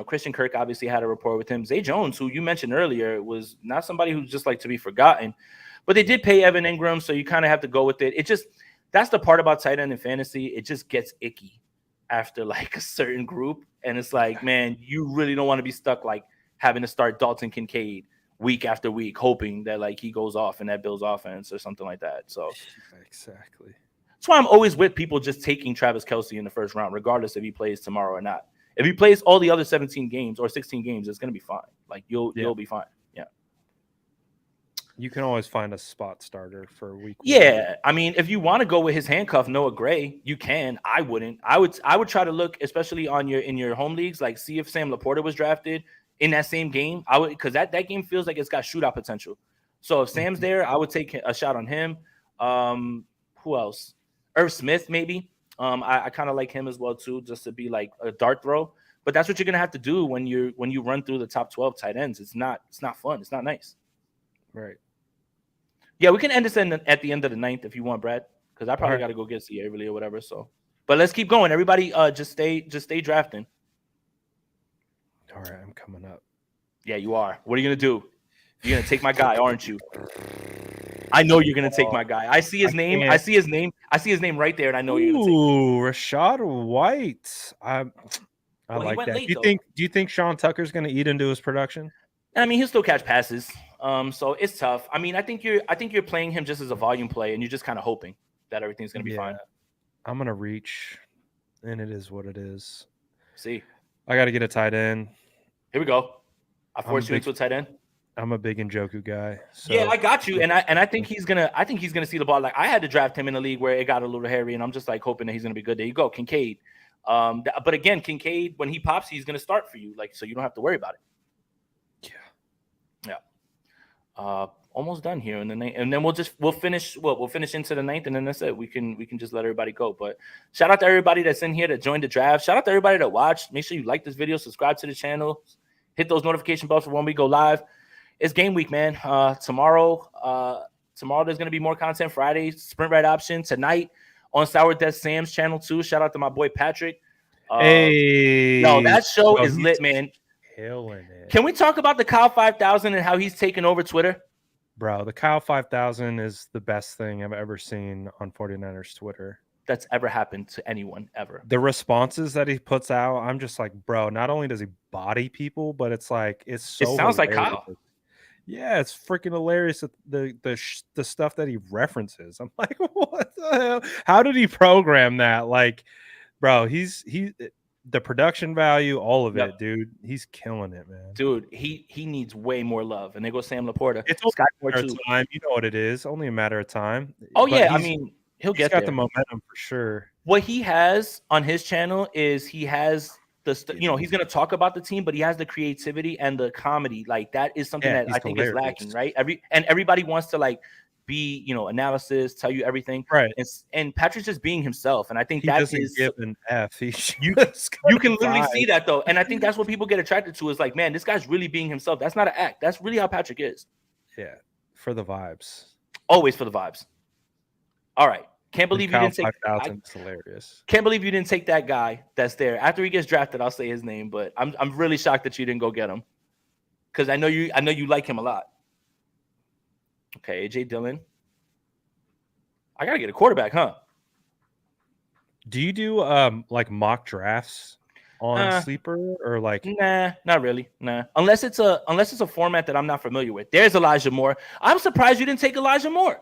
Christian Kirk obviously had a rapport with him. Zay Jones, who you mentioned earlier, was not somebody who's just like to be forgotten. But they did pay Evan Ingram, so you kind of have to go with it. That's the part about tight end in fantasy. It just gets icky after like a certain group. And it's like, man, you really don't want to be stuck like having to start Dalton Kincaid week after week, hoping that like he goes off in that Bills offense or something like that. So exactly. That's why I'm always with people just taking Travis Kelce in the first round, regardless if he plays tomorrow or not. If he plays all the other 17 games or 16 games, it's going to be fine. Like you'll be fine. Yeah. You can always find a spot starter for week 1. Yeah. I mean, if you want to go with his handcuff, Noah Gray, you can. I wouldn't. I would try to look, especially in your home leagues, like see if Sam Laporta was drafted in that same game. I would, because that game feels like it's got shootout potential. So if Sam's there, I would take a shot on him. Who else? Irv Smith, maybe. I kind of like him as well, too, just to be like a dart throw. But that's what you're gonna have to do when you run through the top 12 tight ends. It's not fun. It's not nice. Right. Yeah, we can end this at the end of the ninth if you want, Brad, because I probably right. got to go get C. Avery or whatever. So, but let's keep going. Everybody, just stay drafting. All right, I'm coming up. Yeah, you are. What are you gonna do? You're gonna take my guy, aren't you? I know you're gonna take my guy. I see his name. I see his name. I see his name right there, and I know you're gonna take him. Ooh, Rashad White. I Well, he like went that. late, Do though. you think Sean Tucker's going to eat into his production? I mean, he'll still catch passes. So it's tough. I mean, I think you're playing him just as a volume play, and you're just kind of hoping that everything's gonna be fine. I'm gonna reach, and it is what it is. See, I got to get a tight end. here we go. I forced you into a tight end. I'm a big Njoku guy. So. Yeah, I got you, and I think he's gonna see the ball. Like I had to draft him in a league where it got a little hairy, and I'm just like hoping that he's gonna be good. There you go, Kincaid. But again, Kincaid, when he pops, he's gonna start for you, like so you don't have to worry about it. Yeah. Almost done here in the ninth, and then we'll finish into the ninth, and then that's it. We can just let everybody go. But shout out to everybody that's in here that joined the draft. Shout out to everybody that watched. Make sure you like this video, subscribe to the channel, hit those notification bells for when we go live. It's game week, man. Tomorrow there's gonna be more content. Friday, sprint right option. Tonight on Sour Death Sam's channel too. Shout out to my boy Patrick. Hey, no, that show is lit, man. Killing it. Can we talk about the Kyle 5000 and how he's taken over Twitter? Bro, the Kyle 5000 is the best thing I've ever seen on 49ers Twitter. That's ever happened to anyone ever. The responses that he puts out, I'm just like, bro, not only does he body people, but it's like it sounds hilarious. like Kyle. Yeah, it's freaking hilarious. The stuff that he references. I'm like, what the hell? How did he program that? Like, bro, the production value, all of it, dude. He's killing it, man. Dude, he needs way more love. And there goes Sam Laporta. It's only a matter of time. You know what it is. Only a matter of time. Oh, yeah. I mean, he's got the momentum for sure. What he has on his channel is he has he's going to talk about the team, but he has the creativity and the comedy. Like that is something that I think is lacking, right? Everybody wants to like be, analysis, tell you everything, right? And Patrick's just being himself, and I think he that doesn't is give an F. You can literally see that though, and I think that's what people get attracted to. Is like, man, this guy's really being himself. That's not an act. That's really how Patrick is. Yeah, for the vibes. Always for the vibes. All right. Can't believe you didn't take 5,000. It's hilarious. Can't believe you didn't take that guy that's there. After he gets drafted, I'll say his name, but I'm really shocked that you didn't go get him. Because I know you like him a lot. Okay, AJ Dillon. I gotta get a quarterback, huh? Do you do like mock drafts on Sleeper or like? Nah, not really. Nah, unless it's a format that I'm not familiar with. There's Elijah Moore. I'm surprised you didn't take Elijah Moore.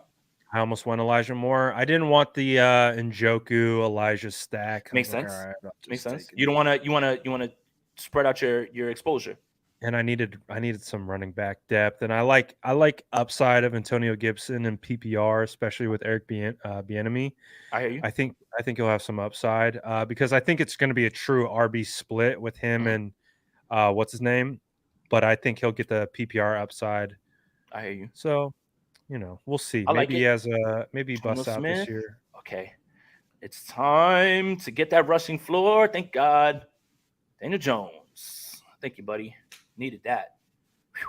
I almost went Elijah Moore. I didn't want the Njoku Elijah stack. Makes sense. All right, makes sense. You want to spread out your exposure. And I needed some running back depth, and I like upside of Antonio Gibson and PPR, especially with Eric Bieniemy. I hear you. I think he'll have some upside because I think it's going to be a true RB split with him and what's his name, but I think he'll get the PPR upside. I hear you. So, we'll see. Maybe he has maybe he busts out this year. Okay, it's time to get that rushing floor. Thank God, Daniel Jones. Thank you, buddy. Needed that. Whew.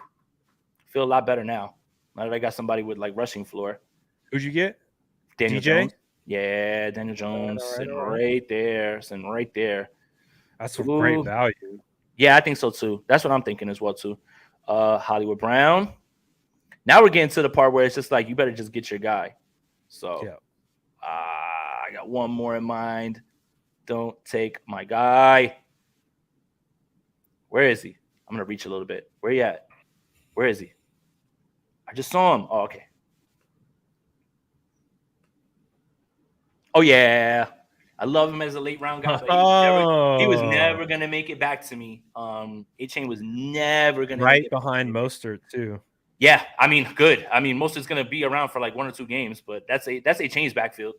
Feel a lot better now that I got somebody with like rushing floor. Who'd you get? Daniel DJ? Jones. Yeah, Daniel Jones. Sitting right there. That's a great value. Yeah, I think so too. That's what I'm thinking as well too. Hollywood Brown. Now we're getting to the part where it's just like you better just get your guy. So yeah. I got one more in mind. Don't take my guy. Where is he? I'm going to reach a little bit. Where you at? Where is he? I just saw him. Oh, okay. Oh, yeah. I love him as a late round guy. But he was never going to make it back to me. A-Chain was never going to right behind Mostert, too. Yeah, I mean, good. I mean, Mostert's going to be around for like 1 or 2 games, but that's A-Chain's backfield.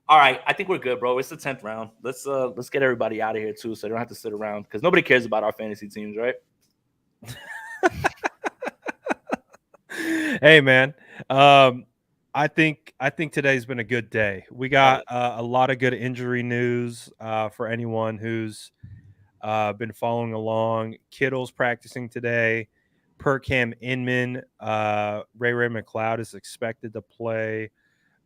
All right, I think we're good, bro. It's the 10th round. Let's get everybody out of here too, so they don't have to sit around because nobody cares about our fantasy teams, right? Hey, man. I think today's been a good day. We got a lot of good injury news for anyone who's Been following along. Kittle's practicing today. Per Cam Inman, Ray McLeod is expected to play.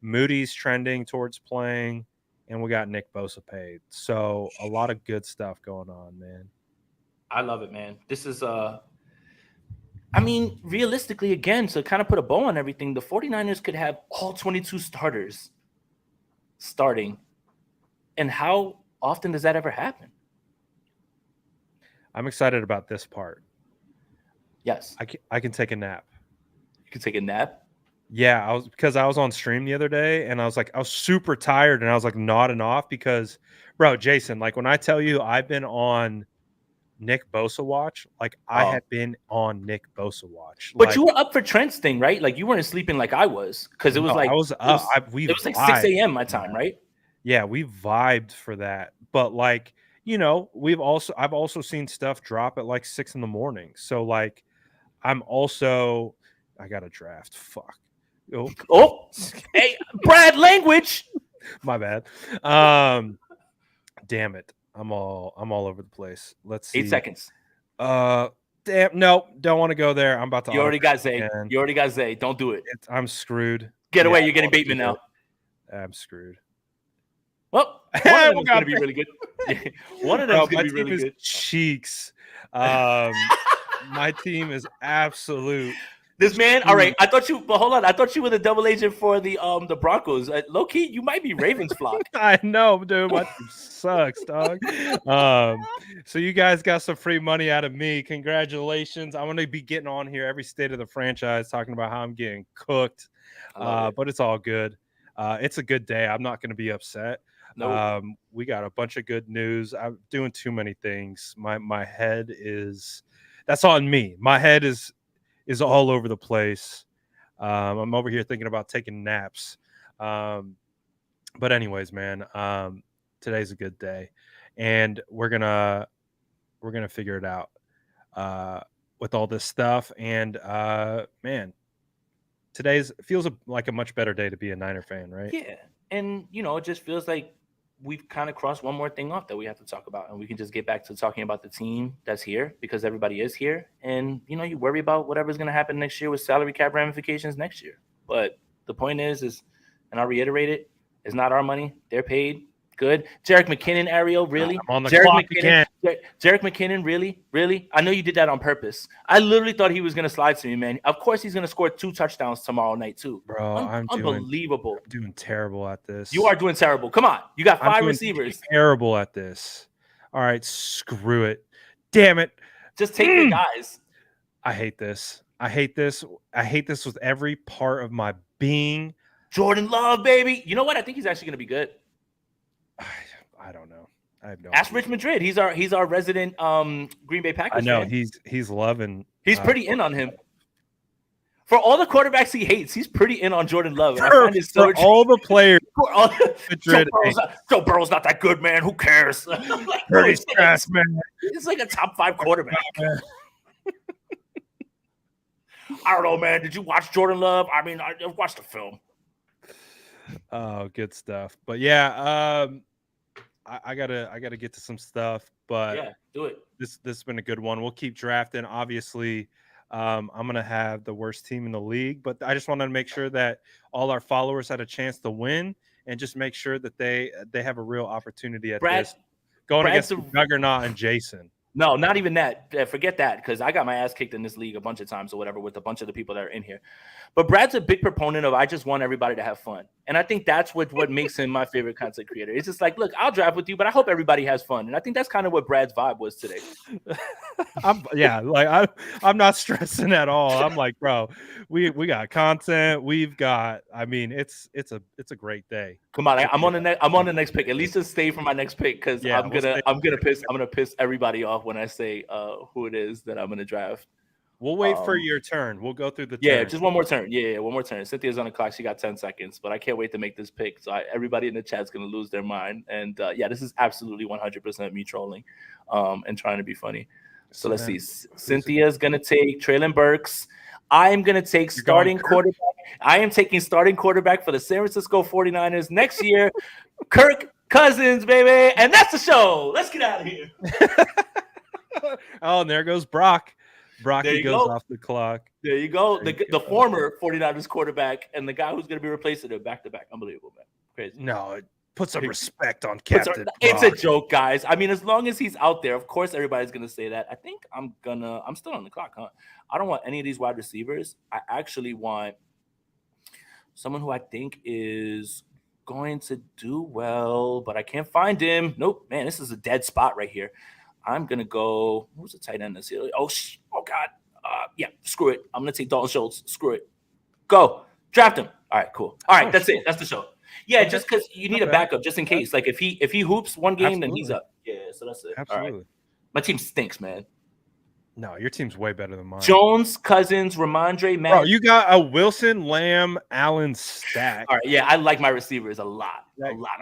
Moody's trending towards playing, and we got Nick Bosa paid. So a lot of good stuff going on, man. I love it, man. This is I mean, realistically, again, to kind of put a bow on everything, the 49ers could have all 22 starters starting. And how often does that ever happen? I'm excited about this part. Yes. I can take a nap. You can take a nap? Yeah, because I was on stream the other day and I was super tired and I was like nodding off because, bro, Jason, like when I tell you I've been on Nick Bosa watch, like I had been on Nick Bosa watch. But like, you were up for Trent's thing, right? Like you weren't sleeping like I was, because it was like I was up. It was like 6 a.m. my time, right? Yeah, we vibed for that. But like, you know, I've also seen stuff drop at like 6 a.m. So like I got a draft. Fuck. Oh, hey, Brad, language. My bad. Damn it. I'm all over the place. Let's see. 8 seconds. Damn. No, don't want to go there. I'm about to. You already got Zay. You already got Zay. Don't do it. I'm screwed. Get away. You're getting Bateman now. I'm screwed. Well, one of them is going to be really good. One of them is going to be really good. Cheeks. My team is absolute. This man, all right. But hold on. I thought you were the double agent for the Broncos. Low key, you might be Ravens flock. I know, dude. My team sucks, dog. So you guys got some free money out of me. Congratulations. I'm gonna be getting on here every state of the franchise talking about how I'm getting cooked. But it's all good. It's a good day. I'm not gonna be upset. Nope. We got a bunch of good news. I'm doing too many things. My head is. That's on me. My head is all over the place. I'm over here thinking about taking naps. But anyways, man, today's a good day, and we're gonna figure it out with all this stuff. And man, today's feels like a much better day to be a Niner fan, right? Yeah, and it just feels like we've kind of crossed one more thing off that we have to talk about, and we can just get back to talking about the team that's here, because everybody is here. And you worry about whatever's going to happen next year with salary cap ramifications next year, but the point is and I'll reiterate it, it's not our money. They're paid. Good. Jerick McKinnon, Ariel, really? I'm on the clock again. Jerick McKinnon, really? I know you did that on purpose. I literally thought he was going to slide to me, man. Of course he's going to score 2 touchdowns tomorrow night too. Bro, I'm unbelievable. I'm doing terrible at this. You are doing terrible. Come on. You got 5 receivers. Terrible at this. All right, screw it. Damn it. Just take the guys. I hate this. I hate this with every part of my being. Jordan Love, baby. You know what? I think he's actually going to be good. I don't know. I have no Ask idea. Rich Madrid. He's our resident Green Bay Packers. I know fan. he's loving. He's pretty in on him. For all the quarterbacks he hates, he's pretty in on Jordan Love. And I find it so all the players. Joe Burrow's not that good, man. Who cares? Pretty stressed, man. He's like a top 5 quarterback. I don't know, man. Did you watch Jordan Love? I mean, I watched the film. Oh, good stuff. But yeah, I gotta get to some stuff. But yeah, do it. This has been a good one. We'll keep drafting. Obviously, I'm gonna have the worst team in the league, but I just wanted to make sure that all our followers had a chance to win, and just make sure that they have a real opportunity at this. Going against Juggernaut and Jason. No, not even that. Forget that, because I got my ass kicked in this league a bunch of times or whatever with a bunch of the people that are in here. But Brad's a big proponent of I just want everybody to have fun. And I think that's what makes him my favorite content creator. It's just like, look, I'll draft with you, but I hope everybody has fun. And I think that's kind of what Brad's vibe was today. I'm not stressing at all. I'm like, bro, we got content. We've got, I mean, it's a great day. Come on, I'm on the next pick. At least just stay for my next pick, because I'm gonna piss everybody off when I say who it is that I'm gonna draft. We'll wait for your turn. We'll go through the turn. Just one more turn. Yeah, one more turn. Cynthia's on the clock. She got 10 seconds, but I can't wait to make this pick. So everybody in the chat's gonna lose their mind. And this is absolutely 100% me trolling, and trying to be funny. So let's see. Cynthia's gonna take Treylon Burks. I am gonna take starting quarterback. I am taking starting quarterback for the San Francisco 49ers next year. Kirk Cousins, baby. And that's the show. Let's get out of here. Oh, and there goes Brock. There Brocky you goes go. off the clock. There you go. There you The go. former 49ers quarterback and the guy who's going to be replacing him back to back. Unbelievable, man. Crazy. No, put some respect on It's Captain it's a Brock. joke, guys. I mean, as long as he's out there, of course, everybody's going to say that. I think I'm still on the clock, huh? I don't want any of these wide receivers. I actually want someone who I think is going to do well, but I can't find him. Nope, man, this is a dead spot right here. I'm gonna go. Who's the tight end this year? Oh God. Yeah, screw it. I'm gonna take Dalton Schultz. Screw it. Go draft him. All right, cool. All right, that's it. That's the show. Yeah, Okay. just because you need a backup, just in case. Like if he hoops one game, then he's up. Yeah, so that's it. Absolutely. All right. My team stinks, man. No, your team's way better than mine. Jones, Cousins, Ramondre, Matt. Bro, you got a Wilson, Lamb, Allen stack. All right, yeah, I like my receivers a lot. A lot.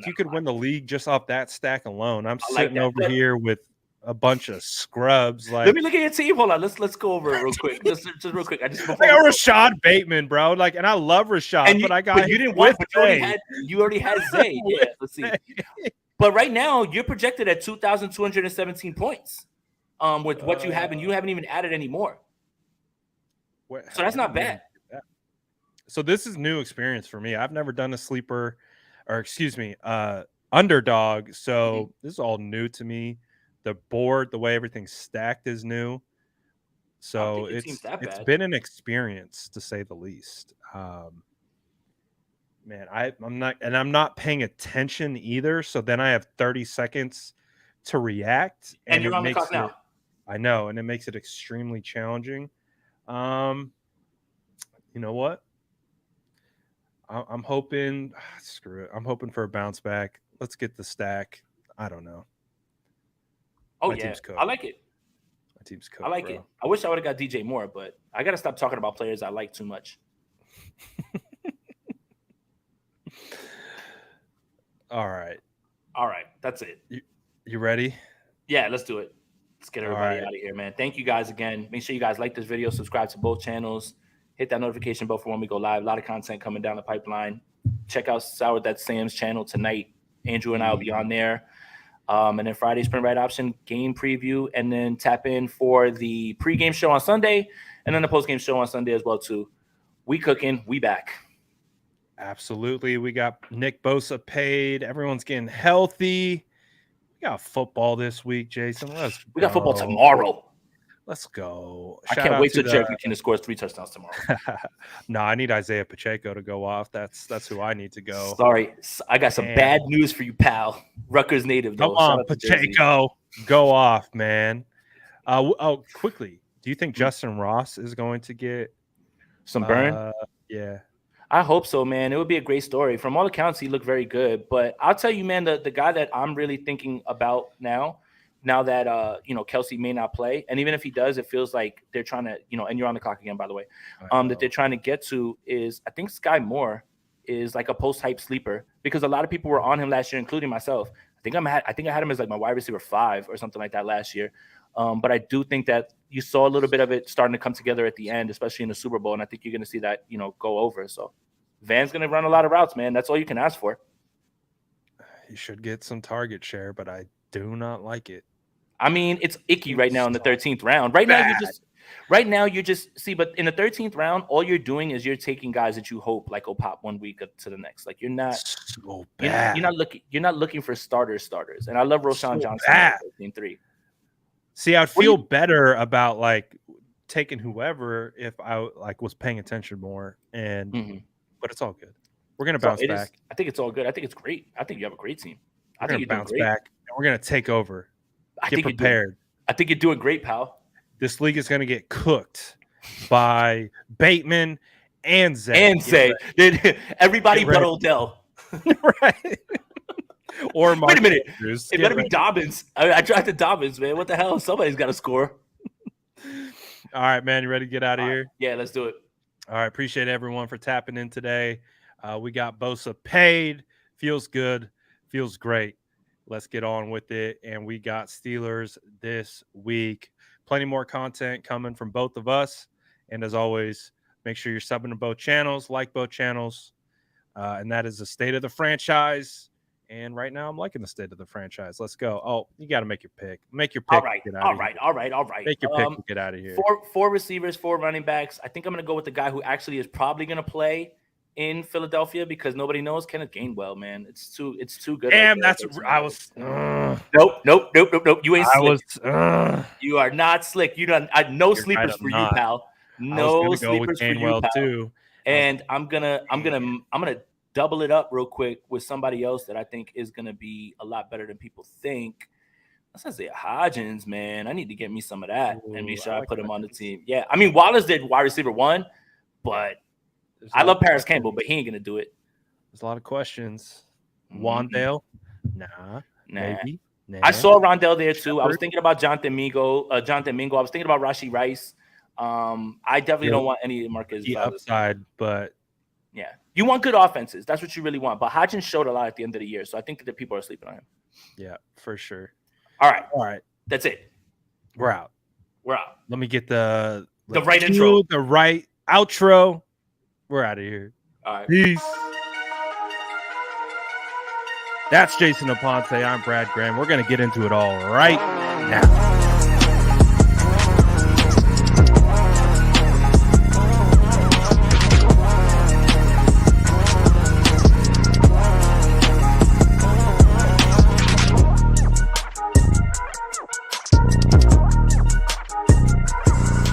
You could win the league just off that stack alone. I'm like sitting that. over here with a bunch of scrubs. Like, Let me look at your team. Hold on, let's go over it real quick. Just real quick. I got Rashad Bateman, bro. Like, and I love Rashad, but you didn't want. But you already had Zay. Yeah, let's see. But right now, you're projected at 2,217 points. With what you have, and you haven't even added any more. So that's not bad. So this is new experience for me. I've never done a sleeper, or excuse me, underdog. So this is all new to me. The board, the way everything's stacked is new. So it's been an experience to say the least. Man, I'm not paying attention either. So then I have 30 seconds to react, and you're on the clock now. I know, and it makes it extremely challenging. You know what? I'm hoping. Screw it. I'm hoping for a bounce back. Let's get the stack. I don't know. Oh, yeah. I like it. My team's cooked. I like it. I wish I would have got DJ Moore, but I got to stop talking about players I like too much. All right. That's it. You ready? Yeah, let's do it. Let's get everybody out of here, man. Thank you guys again. Make sure you guys like this video, subscribe to both channels, hit that notification bell for when we go live. A lot of content coming down the pipeline. Check out Sour That Sam's channel tonight. Andrew and I will be on there. And then Friday, Sprint Right Option, game preview, and then tap in for the pregame show on Sunday, and then the postgame show on Sunday as well, too. We cooking. We back. Absolutely. We got Nick Bosa paid. Everyone's getting healthy. We got football this week, Jason. We got football tomorrow. Let's go. I can't wait till Jared McKinnon scores 3 touchdowns tomorrow. No, I need Isaiah Pacheco to go off. That's who I need to go. Sorry, I got some bad news for you, pal. Rutgers native, though. Come on, Pacheco. Go off, man. Quickly. Do you think Justin Ross is going to get some burn? Yeah. I hope so, man. It would be a great story. From all accounts, he looked very good. But I'll tell you, man, the guy that I'm really thinking about now that Kelsey may not play, and even if he does, it feels like they're trying to, and you're on the clock again, by the way, that they're trying to get to is, I think Sky Moore is like a post-hype sleeper, because a lot of people were on him last year, including myself. I think I had him as like my wide receiver 5 or something like that last year. But I do think that you saw a little bit of it starting to come together at the end, especially in the Super Bowl, and I think you're going to see that, go over. So Van's going to run a lot of routes, man. That's all you can ask for. He should get some target share, but I do not like it. I mean, it's icky right now in the 13th round. Right now, you're just see, but in the 13th round, all you're doing is you're taking guys that you hope like will pop one week to the next. Like you're not so bad. You're not looking for starters. And I love Roshan Johnson at 13-3. See, I'd feel better about like taking whoever if I like was paying attention more, but it's all good. We're gonna bounce back. I think it's all good. I think it's great. I think you have a great team. I think you're bounce back, and we're gonna take over. Get prepared. I think you're doing great, pal. This league is gonna get cooked by Bateman and Zay. Everybody but Odell. Right. Or wait a minute. It better be Dobbins. I drafted Dobbins, man. What the hell? Somebody's got to score. All right, man. You ready to get out of here? Yeah, let's do it. All right. Appreciate everyone for tapping in today. We got Bosa paid. Feels good. Feels great. Let's get on with it. And we got Steelers this week. Plenty more content coming from both of us. And as always, make sure you're subbing to both channels, like both channels. And that is the state of the franchise. And right now, I'm liking the state of the franchise. Let's go. Oh, you got to make your pick. Make your pick. All right, Get out all of right, here. all right, all right. Make your pick and get out of here. Four receivers, 4 running backs. I think I'm going to go with the guy who actually is probably going to play in Philadelphia because nobody knows Kenneth Gainwell, man. It's too good. Damn, right that's I was. Nope. You ain't I slick. was. You are not slick. You done. No You're sleepers right, for I'm you, not. pal. I was No gonna go with sleepers for you, Gainwell pal. too. And I'm gonna double it up real quick with somebody else that I think is gonna be a lot better than people think. That's Isaiah Hodgins, man. I need to get me some of that and be sure I put him on the team. Yeah, I mean Wallace did wide receiver 1, but I love Paris Campbell, but he ain't gonna do it. There's a lot of questions. Wandale, nah. Maybe. Nah. I saw Rondell there too. I was thinking about Jonathan Mingo. I was thinking about Rashee Rice. I definitely don't want any of Marquez the upside, but yeah, you want good offenses. That's what you really want. But Hodgins showed a lot at the end of the year, so I think that the people are sleeping on him. Yeah, for sure. All right. That's it. We're out. Let me get the right intro, the right outro. We're out of here. All right. Peace. That's Jason Aponte. I'm Brad Graham. We're going to get into it all right now.